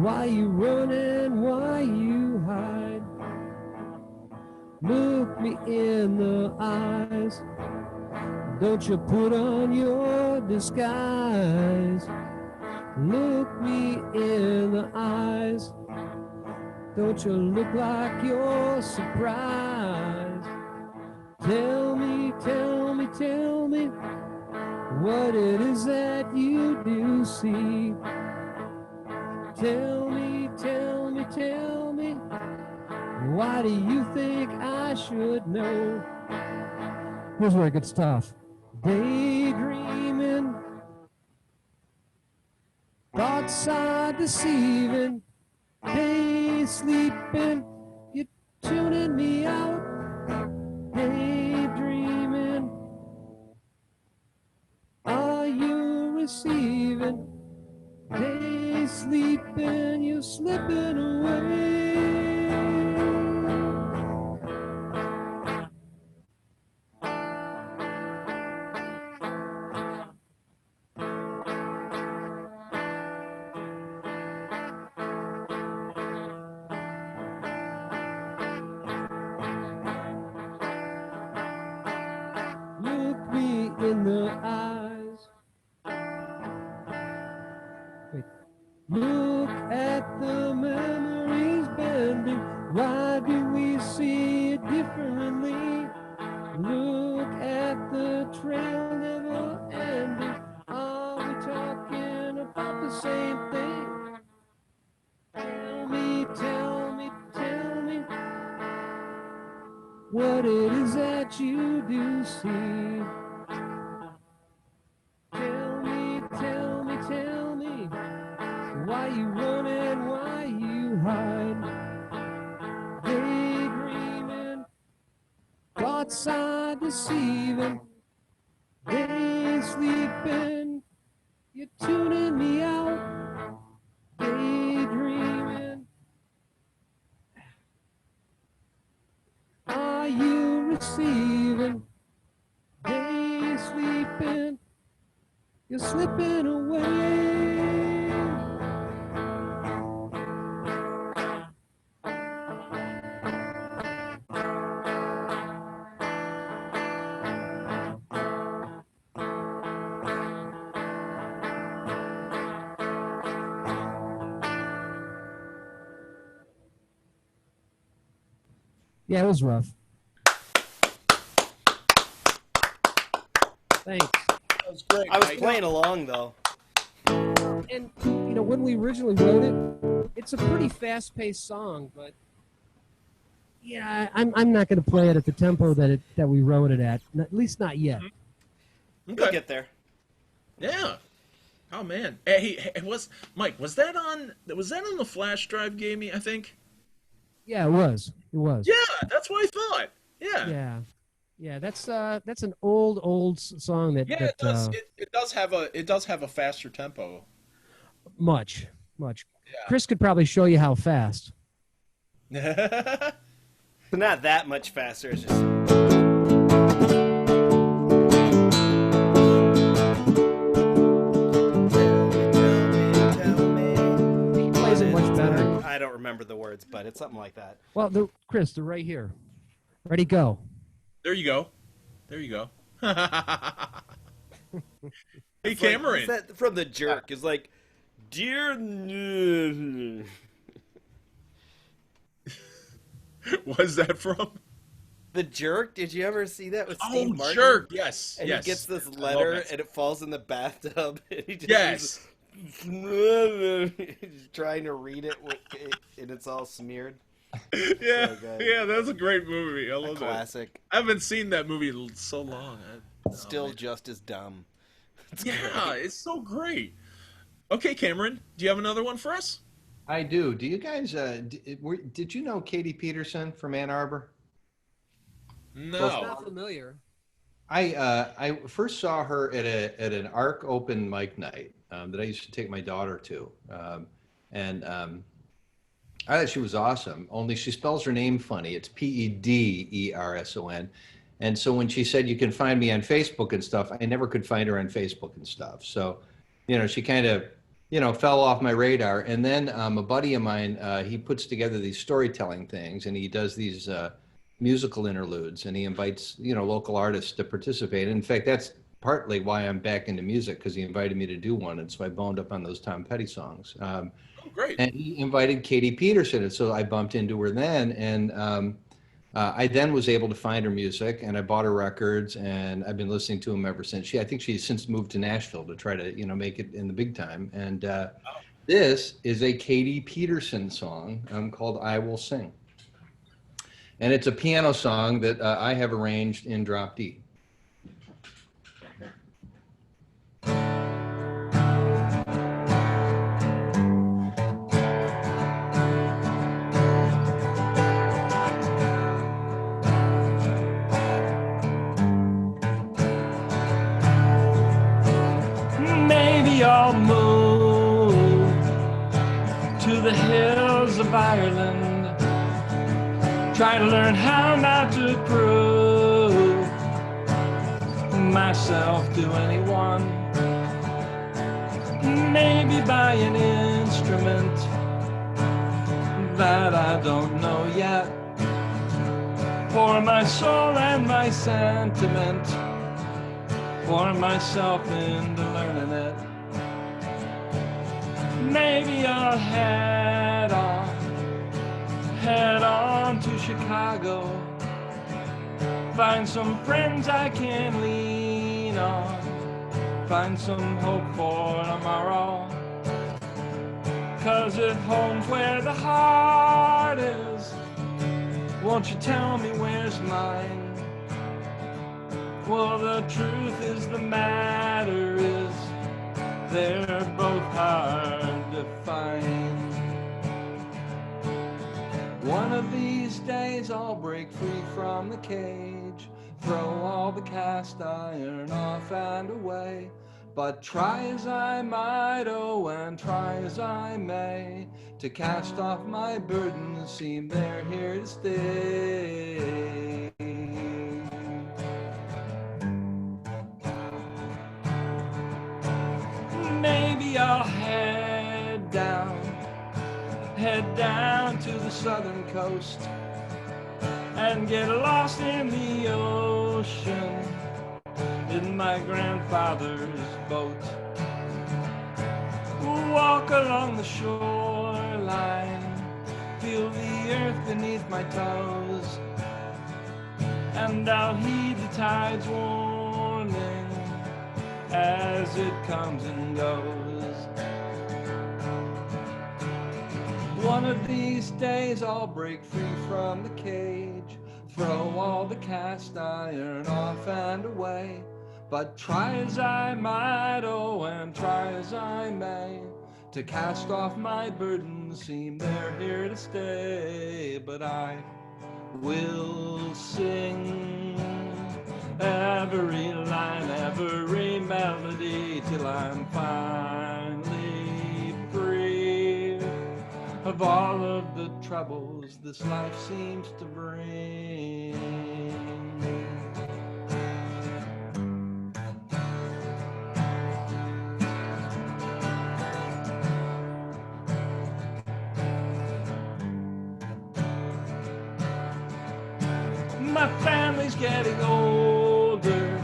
why you run and why you hide. Look me in the eyes. Don't you put on your disguise. Look me in the eyes. Don't you look like you're surprised? Tell me, tell me, tell me what it is that you do see. Tell me, tell me, tell me, why do you think I should know? Here's where it gets tough. Daydreaming, thoughts are deceiving. Day sleeping, you're tuning me out. Daydreaming, are you receiving? Day sleeping, you're slipping away. Look me in the eyes. Wait. Look at the memories bending. Why do we see it differently? Look at the trail never ending. Are we talking about the same thing? Tell me, tell me, tell me what it is that you do see. Tell me, tell me, tell me why you run and why you hide. Daydreaming, thoughts are deceiving. Day sleeping, you're tuning me out. Daydreaming, are you receiving? Day sleeping, you're slipping away. Yeah, it was rough. Thanks. That was great. I was Mike. playing along though. And when we originally wrote it, it's a pretty fast-paced song, but yeah, I'm not going to play it at the tempo that we wrote it at least not yet. We'll get there. Yeah. Oh man. Hey, was that on the flash drive gave me? I think. Yeah, it was. Yeah, that's what I thought. Yeah. Yeah. That's an old song that. Yeah, that, it does. It does have a faster tempo. Much. Yeah. Chris could probably show you how fast. But not that much faster. It's just. He plays it much better. I don't remember the words, but it's something like that. Well, Chris, they're right here. Ready, go. There you go. Hey, Cameron. Like, that from The Jerk is like, dear. What's that from? The Jerk? Did you ever see that with Steve Martin? Jerk. Yes. And yes. he gets this I love letter that. and it falls in the bathtub. And he just Yes. he's trying to read it and it's all smeared. Yeah. So good. Yeah, that's a great movie. I love that. Classic. I haven't seen that movie in so long. Still just as dumb. Yeah, it's so great. Okay, Cameron, do you have another one for us? I do. Do you guys, did you know Katie Peterson from Ann Arbor? No. Not familiar. I first saw her at an ARC open mic night that I used to take my daughter to, and I thought she was awesome. Only she spells her name funny. It's Pederson, and so when she said you can find me on Facebook and stuff, I never could find her on Facebook and stuff. So, she kind of, fell off my radar. And then a buddy of mine, he puts together these storytelling things, and he does these musical interludes, and he invites local artists to participate. In fact, that's partly why I'm back into music, because he invited me to do one, and so I boned up on those Tom Petty songs. Oh, great. And he invited Katie Peterson, and so I bumped into her then, and I then was able to find her music, and I bought her records, and I've been listening to them ever since. I think she's since moved to Nashville to try to make it in the big time. And this is a Katie Peterson song called "I Will Sing." And it's a piano song that I have arranged in drop D. Maybe I'll move to the hills of Ireland. Try to learn how not to prove myself to anyone. Maybe buy an instrument that I don't know yet. Pour my soul and my sentiment, pour myself into learning it. Maybe I'll head on to Chicago, find some friends I can lean on, find some hope for tomorrow. 'Cause if home's where the heart is, won't you tell me where's mine? Well, the truth is the matter is they're both hard to find. One of these days I'll break free from the cage, throw all the cast iron off and away. But try as I might, oh, and try as I may, to cast off my burdens seem they're here to stay. Maybe I'll head down to the southern coast and get lost in the ocean in my grandfather's boat. Walk along the shoreline, feel the earth beneath my toes, and I'll heed the tide's warning as it comes and goes. One of these days I'll break free from the cage, throw all the cast iron off and away. But try as I might, oh, and try as I may, to cast off my burdens seem they're here to stay. But I will sing every line, every melody, till I'm finally free of all of the troubles this life seems to bring. My family's getting older,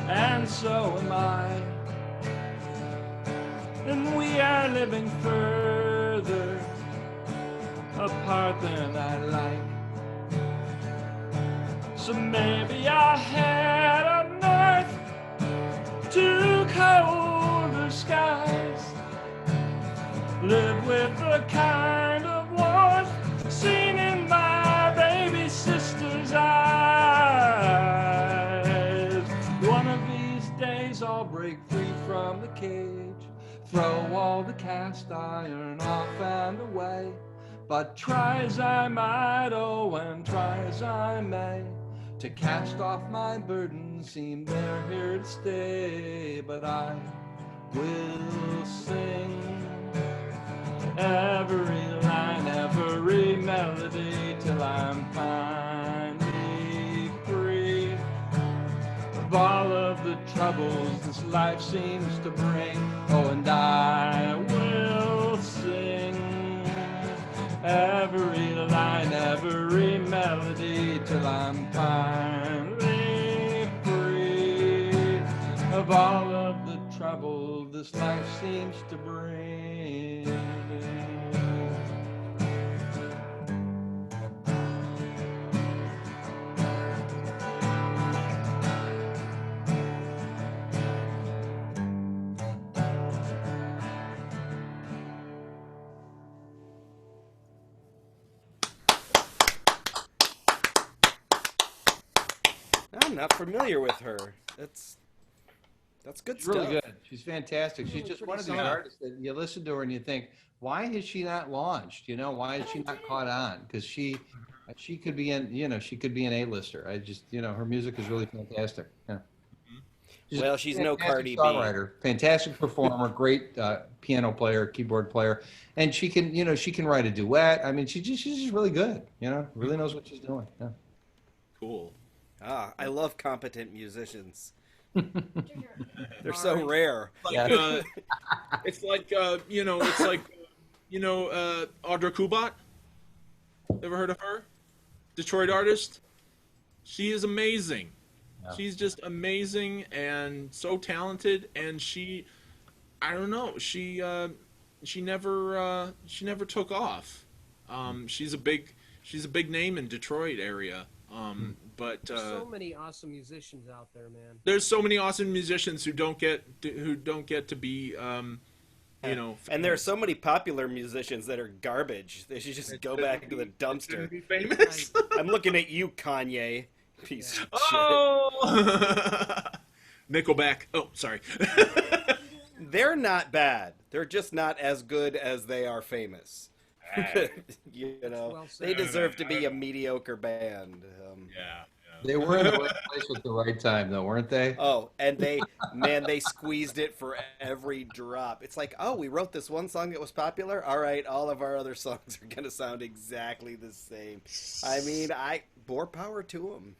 and so am I. And we are living further apart than I like. So maybe I'll head up north to colder skies, live with the kind of warmth seen in my baby sister's eyes. One of these days I'll break free from the cage, throw all the cast iron off and away. But try as I might, oh, and try as I may, to cast off my burdens seem they're here to stay. But I will sing every line, every melody, till I'm finally free of all of the troubles this life seems to bring. Oh, and I will sing every line, every melody, till I'm finally free of all of the trouble this life seems to bring. I'm not familiar with her. That's good She's stuff. really good. She's fantastic. She's just one of these solid. artists that you listen to her and you think, why has she not launched? You know, why is she not caught on? Because she could be she could be an A-lister. I just, her music is really fantastic. Yeah. Well, she's no Cardi B. Songwriter, fantastic performer, great piano player, keyboard player, and she can write a duet. I mean, she's just really good. Really knows what she's doing. Yeah. Cool. I love competent musicians. They're so rare. Like, it's like Audra Kubat. Ever heard of her? Detroit artist. She is amazing. Yeah. She's just amazing and so talented. And she never took off. She's a big name in Detroit area. But there's so many awesome musicians out there, man. There's so many awesome musicians who don't get to be, famous. And there are so many popular musicians that are garbage. They should just go back to the dumpster. Be famous. I'm looking at you, Kanye. Piece of shit. Nickelback. Oh, sorry. They're not bad. They're just not as good as they are famous. They deserve to be a mediocre band. Yeah. They were in the right place at the right time, though, weren't they? Oh, and they squeezed it for every drop. It's like, oh, we wrote this one song that was popular. All right, all of our other songs are going to sound exactly the same. I mean, more power to them,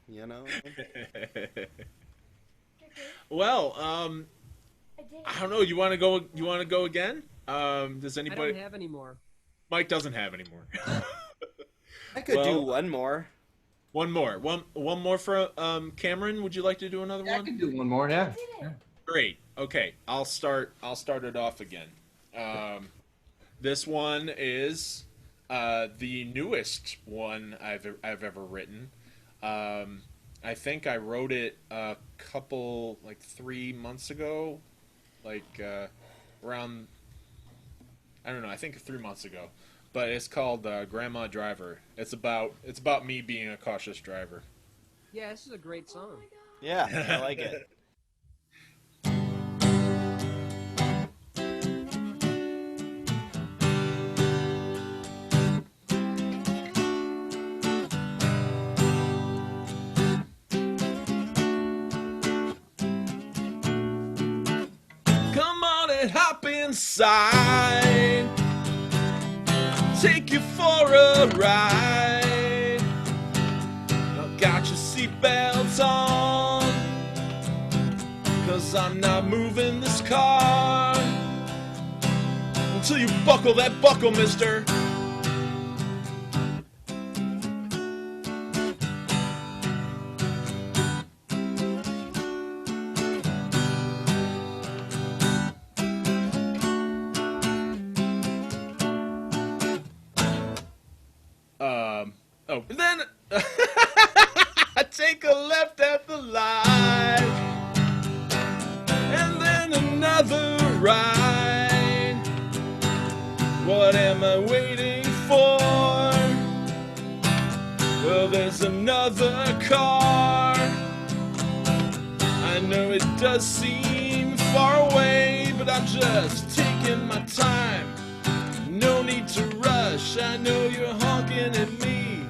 Well, I don't know. You want to go? You want to go again? Does anybody? I don't have any more. Mike doesn't have any more. I could do one more. One more for Cameron. Would you like to do another one? I can do one more. Yeah. Great. Okay, I'll start it off again. This one is the newest one I've ever written. I think I wrote it a couple, like 3 months ago, like around, I don't know, I think 3 months ago. But it's called Grandma Driver. It's about me being a cautious driver. Yeah, this is a great song. Yeah, I like it. Come on and hop inside. Take you for a ride. Now got your seatbelts on, 'cause I'm not moving this car until you buckle that buckle, mister. Then I take a left at the light, and then another right. What am I waiting for? Well, there's another car. I know it does seem far away, but I'm just taking my time. No need to rush. I know you're honking at me,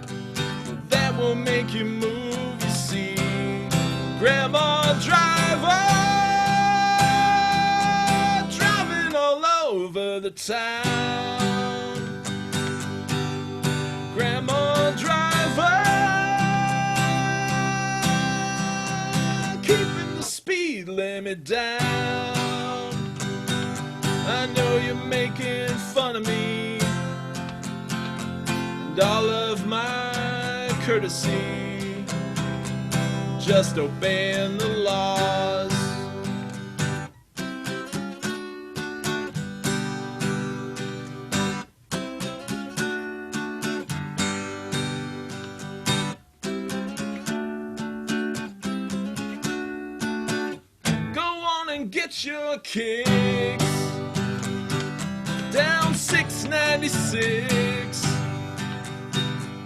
but that will make you move, you see. Grandma Driver, driving all over the town. Grandma Driver, keeping the speed limit down. I know you're making fun of me and all of my courtesy, just obeying the laws. Go on and get your kicks down 696.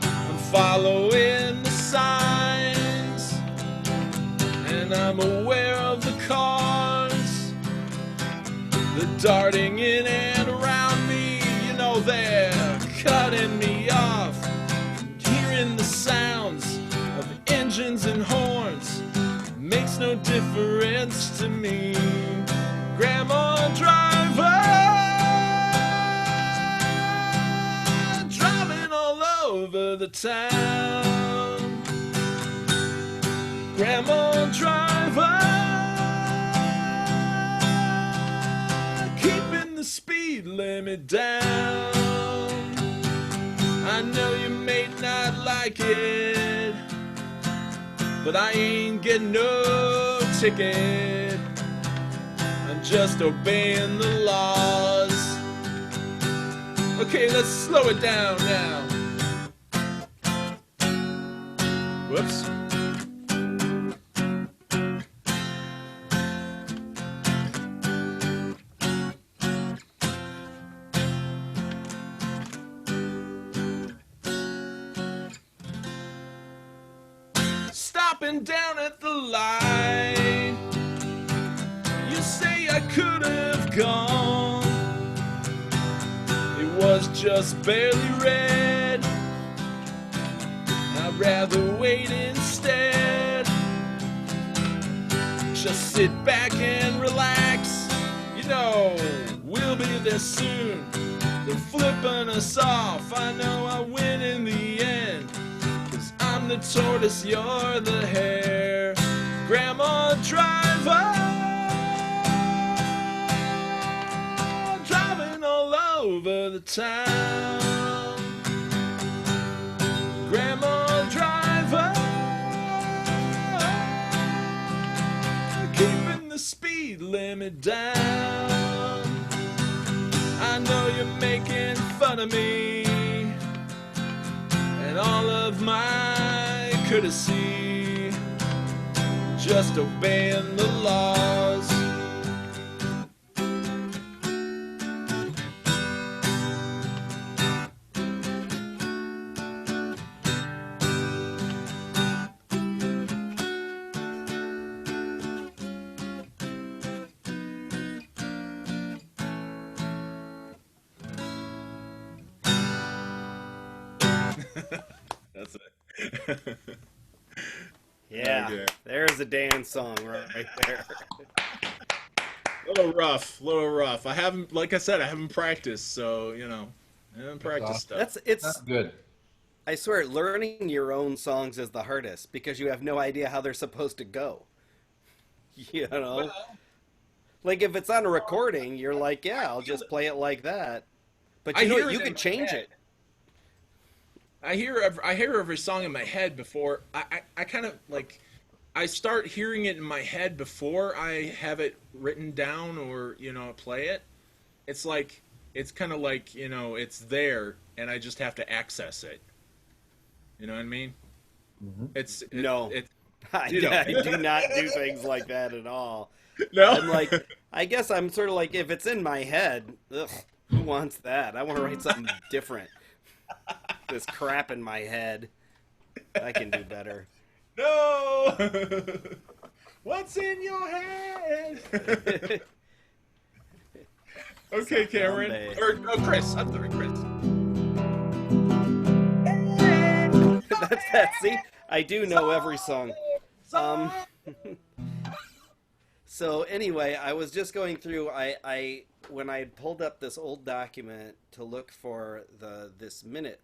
I'm following the signs, and I'm aware of the cars. They're darting in and around me. You know, they're cutting me off. Hearing the sounds of engines and horns makes no difference to me. Grandma Driver, over the town. Grandma Driver, keeping the speed limit down. I know you may not like it, but I ain't getting no ticket. I'm just obeying the laws. Okay, let's slow it down now. Whoops. Stopping down at the light, you say I could have gone. It was just barely red. I'd rather wait instead. Just sit back and relax. You know, we'll be there soon. They're flipping us off. I know I win in the end, 'cause I'm the tortoise, you're the hare. Grandma Driver, driving all over the town. Grandma Driver, keeping the speed limit down. I know you're making fun of me and all of my courtesy, just obeying the laws. That's it. Yeah, Okay. there's a dance song right there. Little rough, little rough. I haven't, like I said, I haven't practiced, so you know, I haven't practiced awesome. stuff. It's Not good. I swear, learning your own songs is the hardest because you have no idea how they're supposed to go. You know? Like if it's on a recording, you're like, yeah, I'll just play it like that. But you know hear what? it You in can my change head. it. I hear every song in my head before I kind of like I start hearing it in my head before I have it written down or you know play it. It's like it's kind of like you know it's there and I just have to access it. You know what I mean? No. I you know. do not do things like that at all. No. I'm like, I guess I'm sort of like, if it's in my head, ugh, who wants that? I want to write something different. This crap in my head. I can do better. No. What's in your head? Okay, Cameron. Someday. Or Chris. I'm sorry, Chris. That's that. See, I do know every song. So anyway, I was just going through. I when I pulled up this old document to look for this minute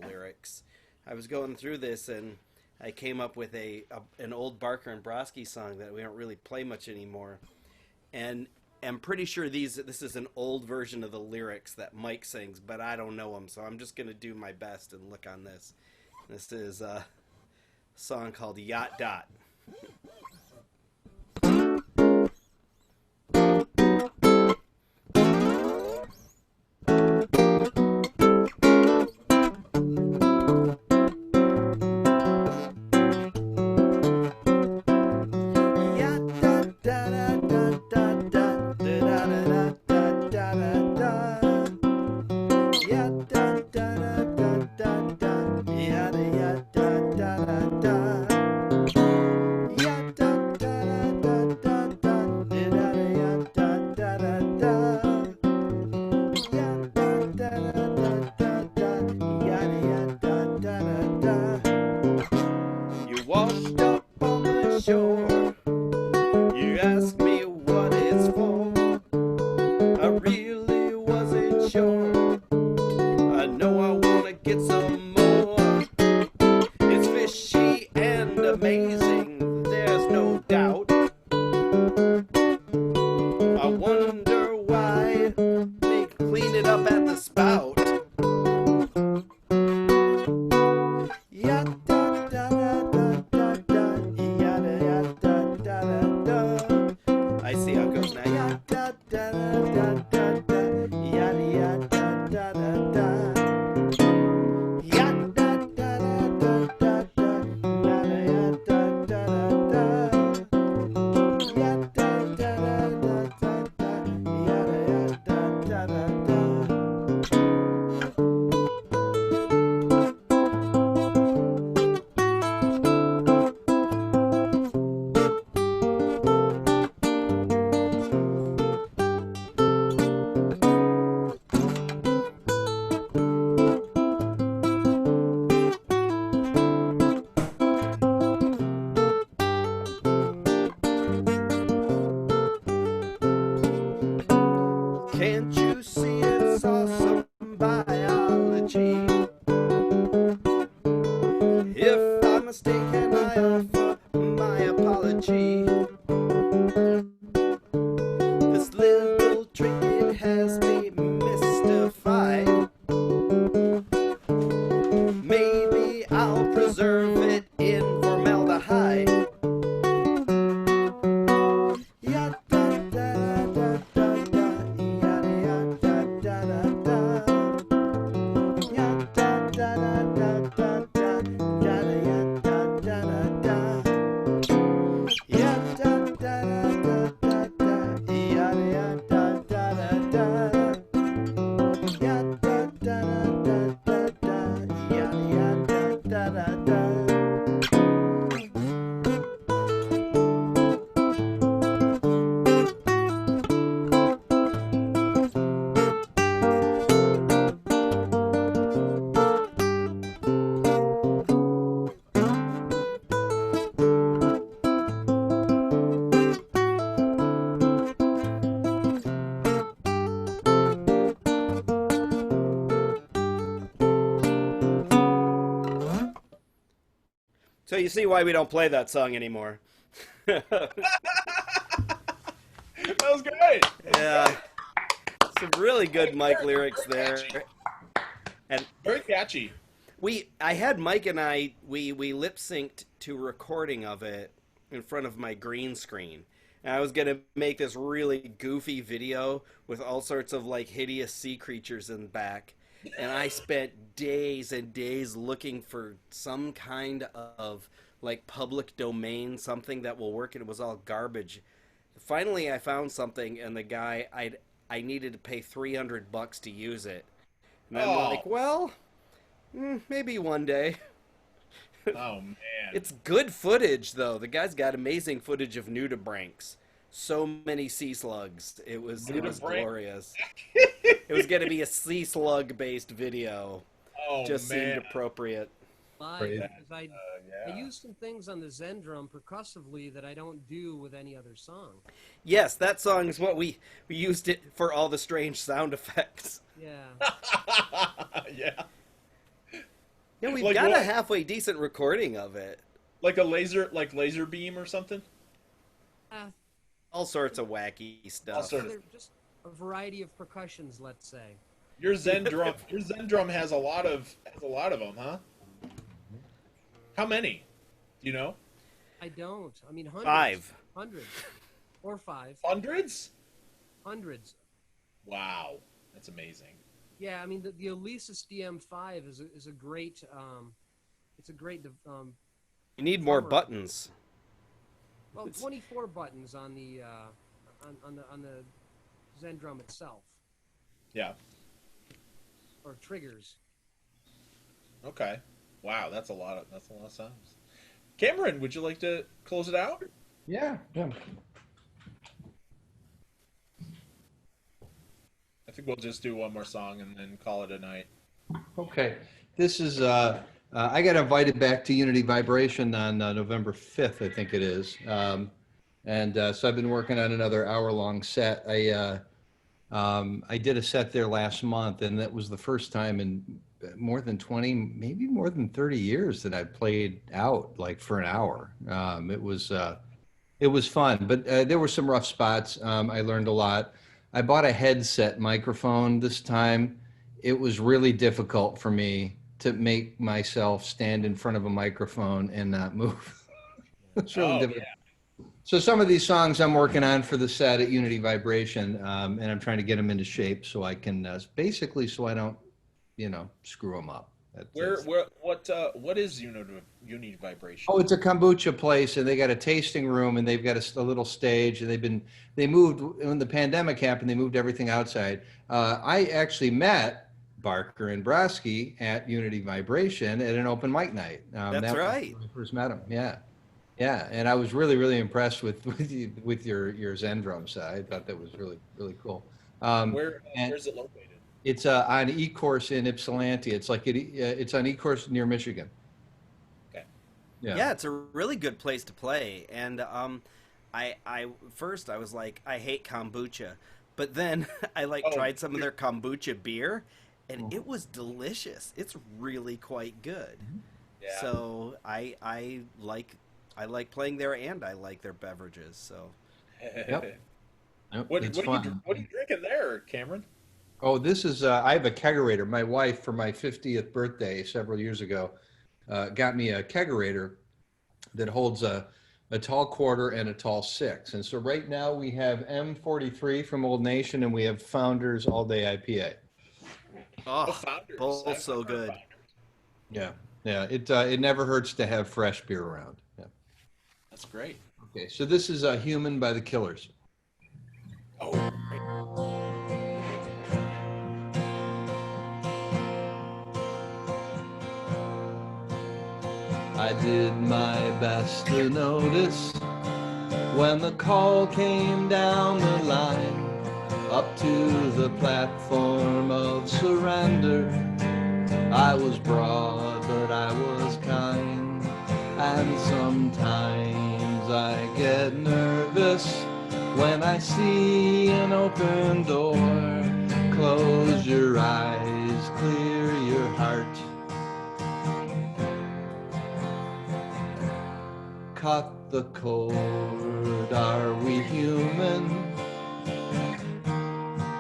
lyrics, I was going through this and I came up with an old Barker and Broski song that we don't really play much anymore, and I'm pretty sure this is an old version of the lyrics that Mike sings, but I don't know them, so I'm just gonna do my best and look on this. This is a song called Yacht Dot. You washed up on the shore. You asked me what it's for. I really wasn't sure. I know I wanna get some more. It's fishy and amazing, there's no doubt. I wonder why they clean it up at the spout. I see how it goes now. Can't you see it's awesome biology? If I'm mistaken, I offer my apology. This little trinket has me mystified. Maybe I'll preserve it in formaldehyde. you see why we don't play that song anymore. That was great. Yeah. Some really good Mike lyrics there. And Very catchy. I had Mike and we lip synced to a recording of it in front of my green screen. And I was going to make this really goofy video with all sorts of like hideous sea creatures in the back. And I spent days and days looking for some kind of like public domain, something that will work, and it was all garbage. Finally, I found something, and the guy, I needed to pay $300 to use it. And I'm like, well, maybe one day. Oh, man. It's good footage, though. The guy's got amazing footage of nudibranchs. So many sea slugs. It was glorious. It was going to be a sea slug based video. Oh, Just man. seemed appropriate. Live, because I used some things on the Zen drum percussively that I don't do with any other song. Yes, that song is what we used it for all the strange sound effects. Yeah. Yeah. Yeah, we've Like got what? a halfway decent recording of it. Like a laser beam or something? All sorts of wacky stuff. All sorts. They're just a variety of percussions, let's say. Your Zen drum has a lot of them, huh? How many? Do you know? I don't. I mean, hundreds. 5. Hundreds. Or 5. Hundreds? Hundreds. Wow, that's amazing. Yeah, I mean, the Alesis DM5 is a great, it's a great, You need more Cover. buttons. well, 24 buttons on the, on the Zen drum itself, Yeah. or triggers. Okay. Wow, that's a lot of sounds. Cameron, would you like to close it out? Yeah. I think we'll just do one more song and then call it a night. Okay. This is, I got invited back to Unity Vibration on November 5th, I think it is. So I've been working on another hour-long set. I did a set there last month, and that was the first time in more than 20, maybe more than 30 years that I played out like for an hour. It was fun, but there were some rough spots. I learned a lot. I bought a headset microphone this time. It was really difficult for me to make myself stand in front of a microphone and not move. It's really difficult. Yeah. So some of these songs I'm working on for the set at Unity Vibration, and I'm trying to get them into shape so I can basically so I don't, screw them up. What is Unity Vibration? Oh, it's a kombucha place, and they got a tasting room, and they've got a little stage, and they moved when the pandemic happened. They moved everything outside. I actually met Barker and Broski at Unity Vibration at an open mic night. That's right. When I first met them. Yeah, and I was really, really impressed with your Zen drums. I thought that was really, really cool. Where's it located? It's on E-Course in Ypsilanti. It's like it's on E-Course near Michigan. Okay. Yeah, it's a really good place to play. And I first I was like, I hate kombucha, but then I tried some of their kombucha beer, and it was delicious. It's really quite good. Yeah. So I like playing there, and I like their beverages. So Yep, What are it's you fun. drinking there, Cameron? Oh, this is, I have a kegerator. My wife, for my 50th birthday several years ago, got me a kegerator that holds a tall quarter and a tall 6. And so right now we have M43 from Old Nation, and we have Founders All Day IPA. oh, Founders. both I've so heard good. Founders. Yeah. It never hurts to have fresh beer around. Yeah. That's great. Okay, so this is Human by the Killers. Oh, I did my best to notice when the call came down the line up to the platform of surrender. I was broad, but I was kind, and sometimes I get nervous when I see an open door. Close your eyes, clear your heart. cut the cord? Are we human?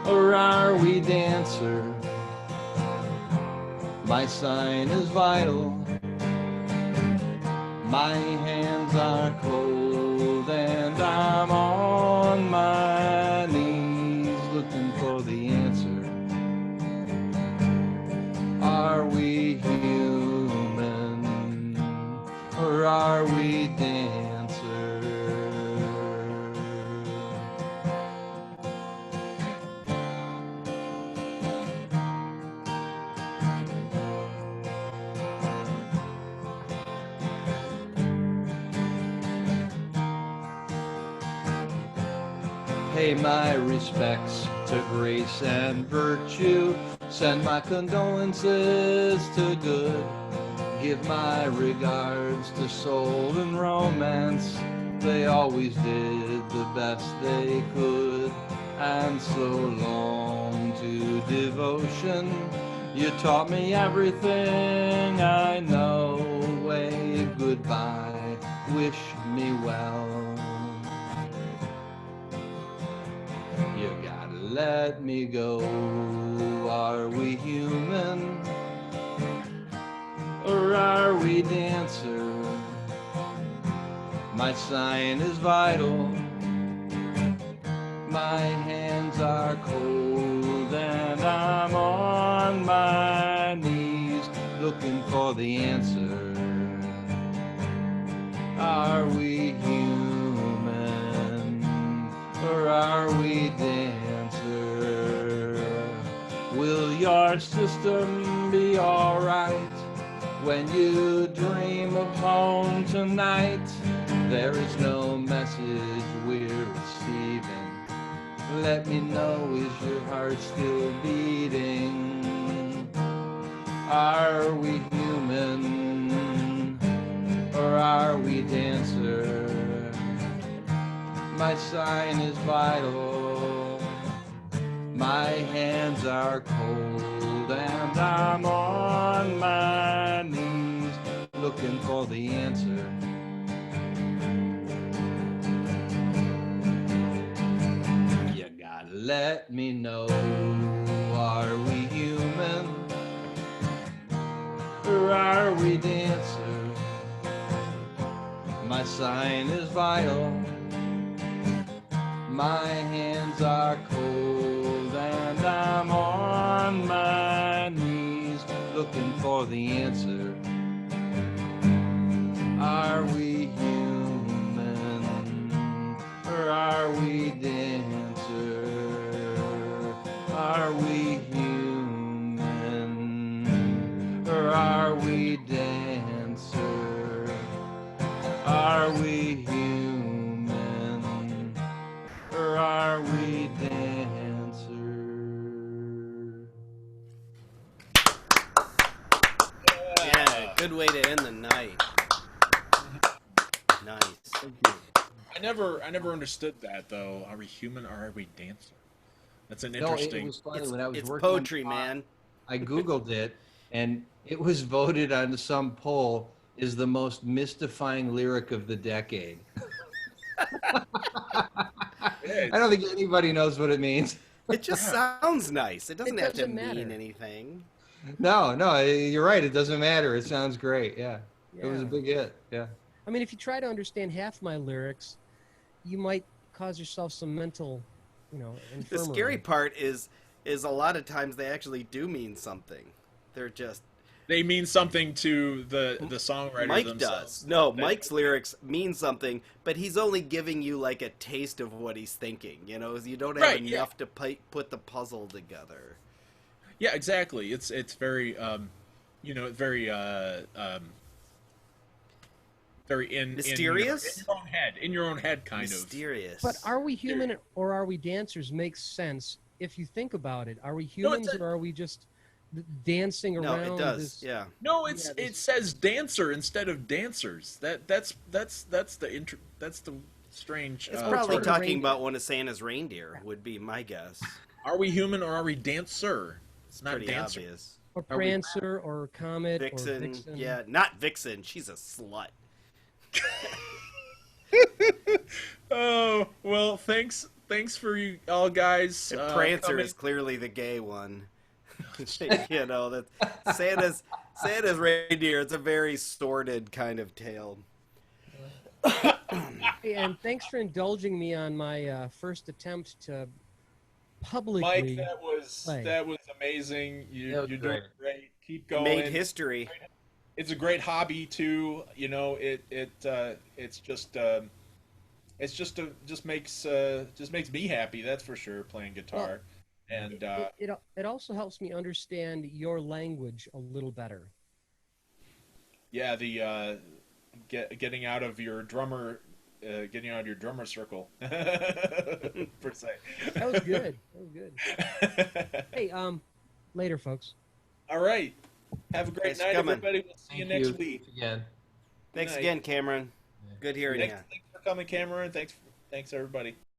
Or are we dancer? My sign is vital. My hands are cold and I'm on my knees looking for the answer. Are we human or are we dancer? Pay my respects to grace and virtue. Send my condolences to good. Give my regards to soul and romance. They always did the best they could. And so long to devotion. You taught me everything I know. Wave goodbye, wish me well. You gotta let me go. Are we human? Or are we dancer? My sign is vital. My hands are cold and I'm on my knees looking for the answer. Are we human? Or are we dancer? Will your system be alright when you dream of home tonight? There is no message we're receiving. Let me know, is your heart still beating? Are we human or are we dancer? My sign is vital. My hands are cold and I'm on my knees looking for the answer. You gotta let me know. Are we human or are we dancer? My sign is vital. My hands are cold and I'm on my knees looking for the answer. Are we human or are we dancer? Are we human or are we dancer? Are we human or are we dancer? Yeah, good way to end the night. Nice. I never understood that though. Are we human or are we dancer? That's an No, interesting. it was funny when I was It's working on poetry, man. I Googled it, and it was voted on some poll as the most mystifying lyric of the decade. I don't think anybody knows what it means. It just sounds nice. It doesn't have to doesn't mean matter. anything. No, you're right. It doesn't matter. It sounds great. Yeah. It was a Yeah. big hit. Yeah. I mean, if you try to understand half my lyrics, you might cause yourself some mental, infirmary. The scary part is a lot of times they actually do mean something. They're just They mean something to the songwriter Mike themselves. does. No, Mike's lyrics mean something, but he's only giving you like a taste of what he's thinking. You don't have enough to put the puzzle together. Yeah, exactly. It's very very Mysterious? in your own head kind Mysterious. But are we human or are we dancers makes sense if you think about it. Are we humans or are we just dancing around? No, it does. This, yeah. No, it says dancer instead of dancers. That's the strange. It's probably like a talking reindeer. about one of Santa's reindeer, would be my guess. Are we human or are we dancer? It's not pretty dancer. obvious. or Prancer or Comet Vixen, or Vixen. yeah, not Vixen. She's a slut. Oh well, thanks for you all guys. And Prancer coming. is clearly the gay one. You know that Santa's reindeer. It's a very sordid kind of tale. Hey, and thanks for indulging me on my first attempt to publicly. Mike, that was amazing. You're doing great. Keep going. Made history. It's a great hobby too. You know, it's just makes me happy. That's for sure. Playing guitar, and it also helps me understand your language a little better. Yeah, the getting out of your drummer circle per se. That was good. Hey, later, folks. All right. Have a great Thanks for night, coming. everybody. We'll see you next week. Again. Thanks night. again, Cameron. Good hearing you. Thanks for coming, Cameron. Thanks everybody.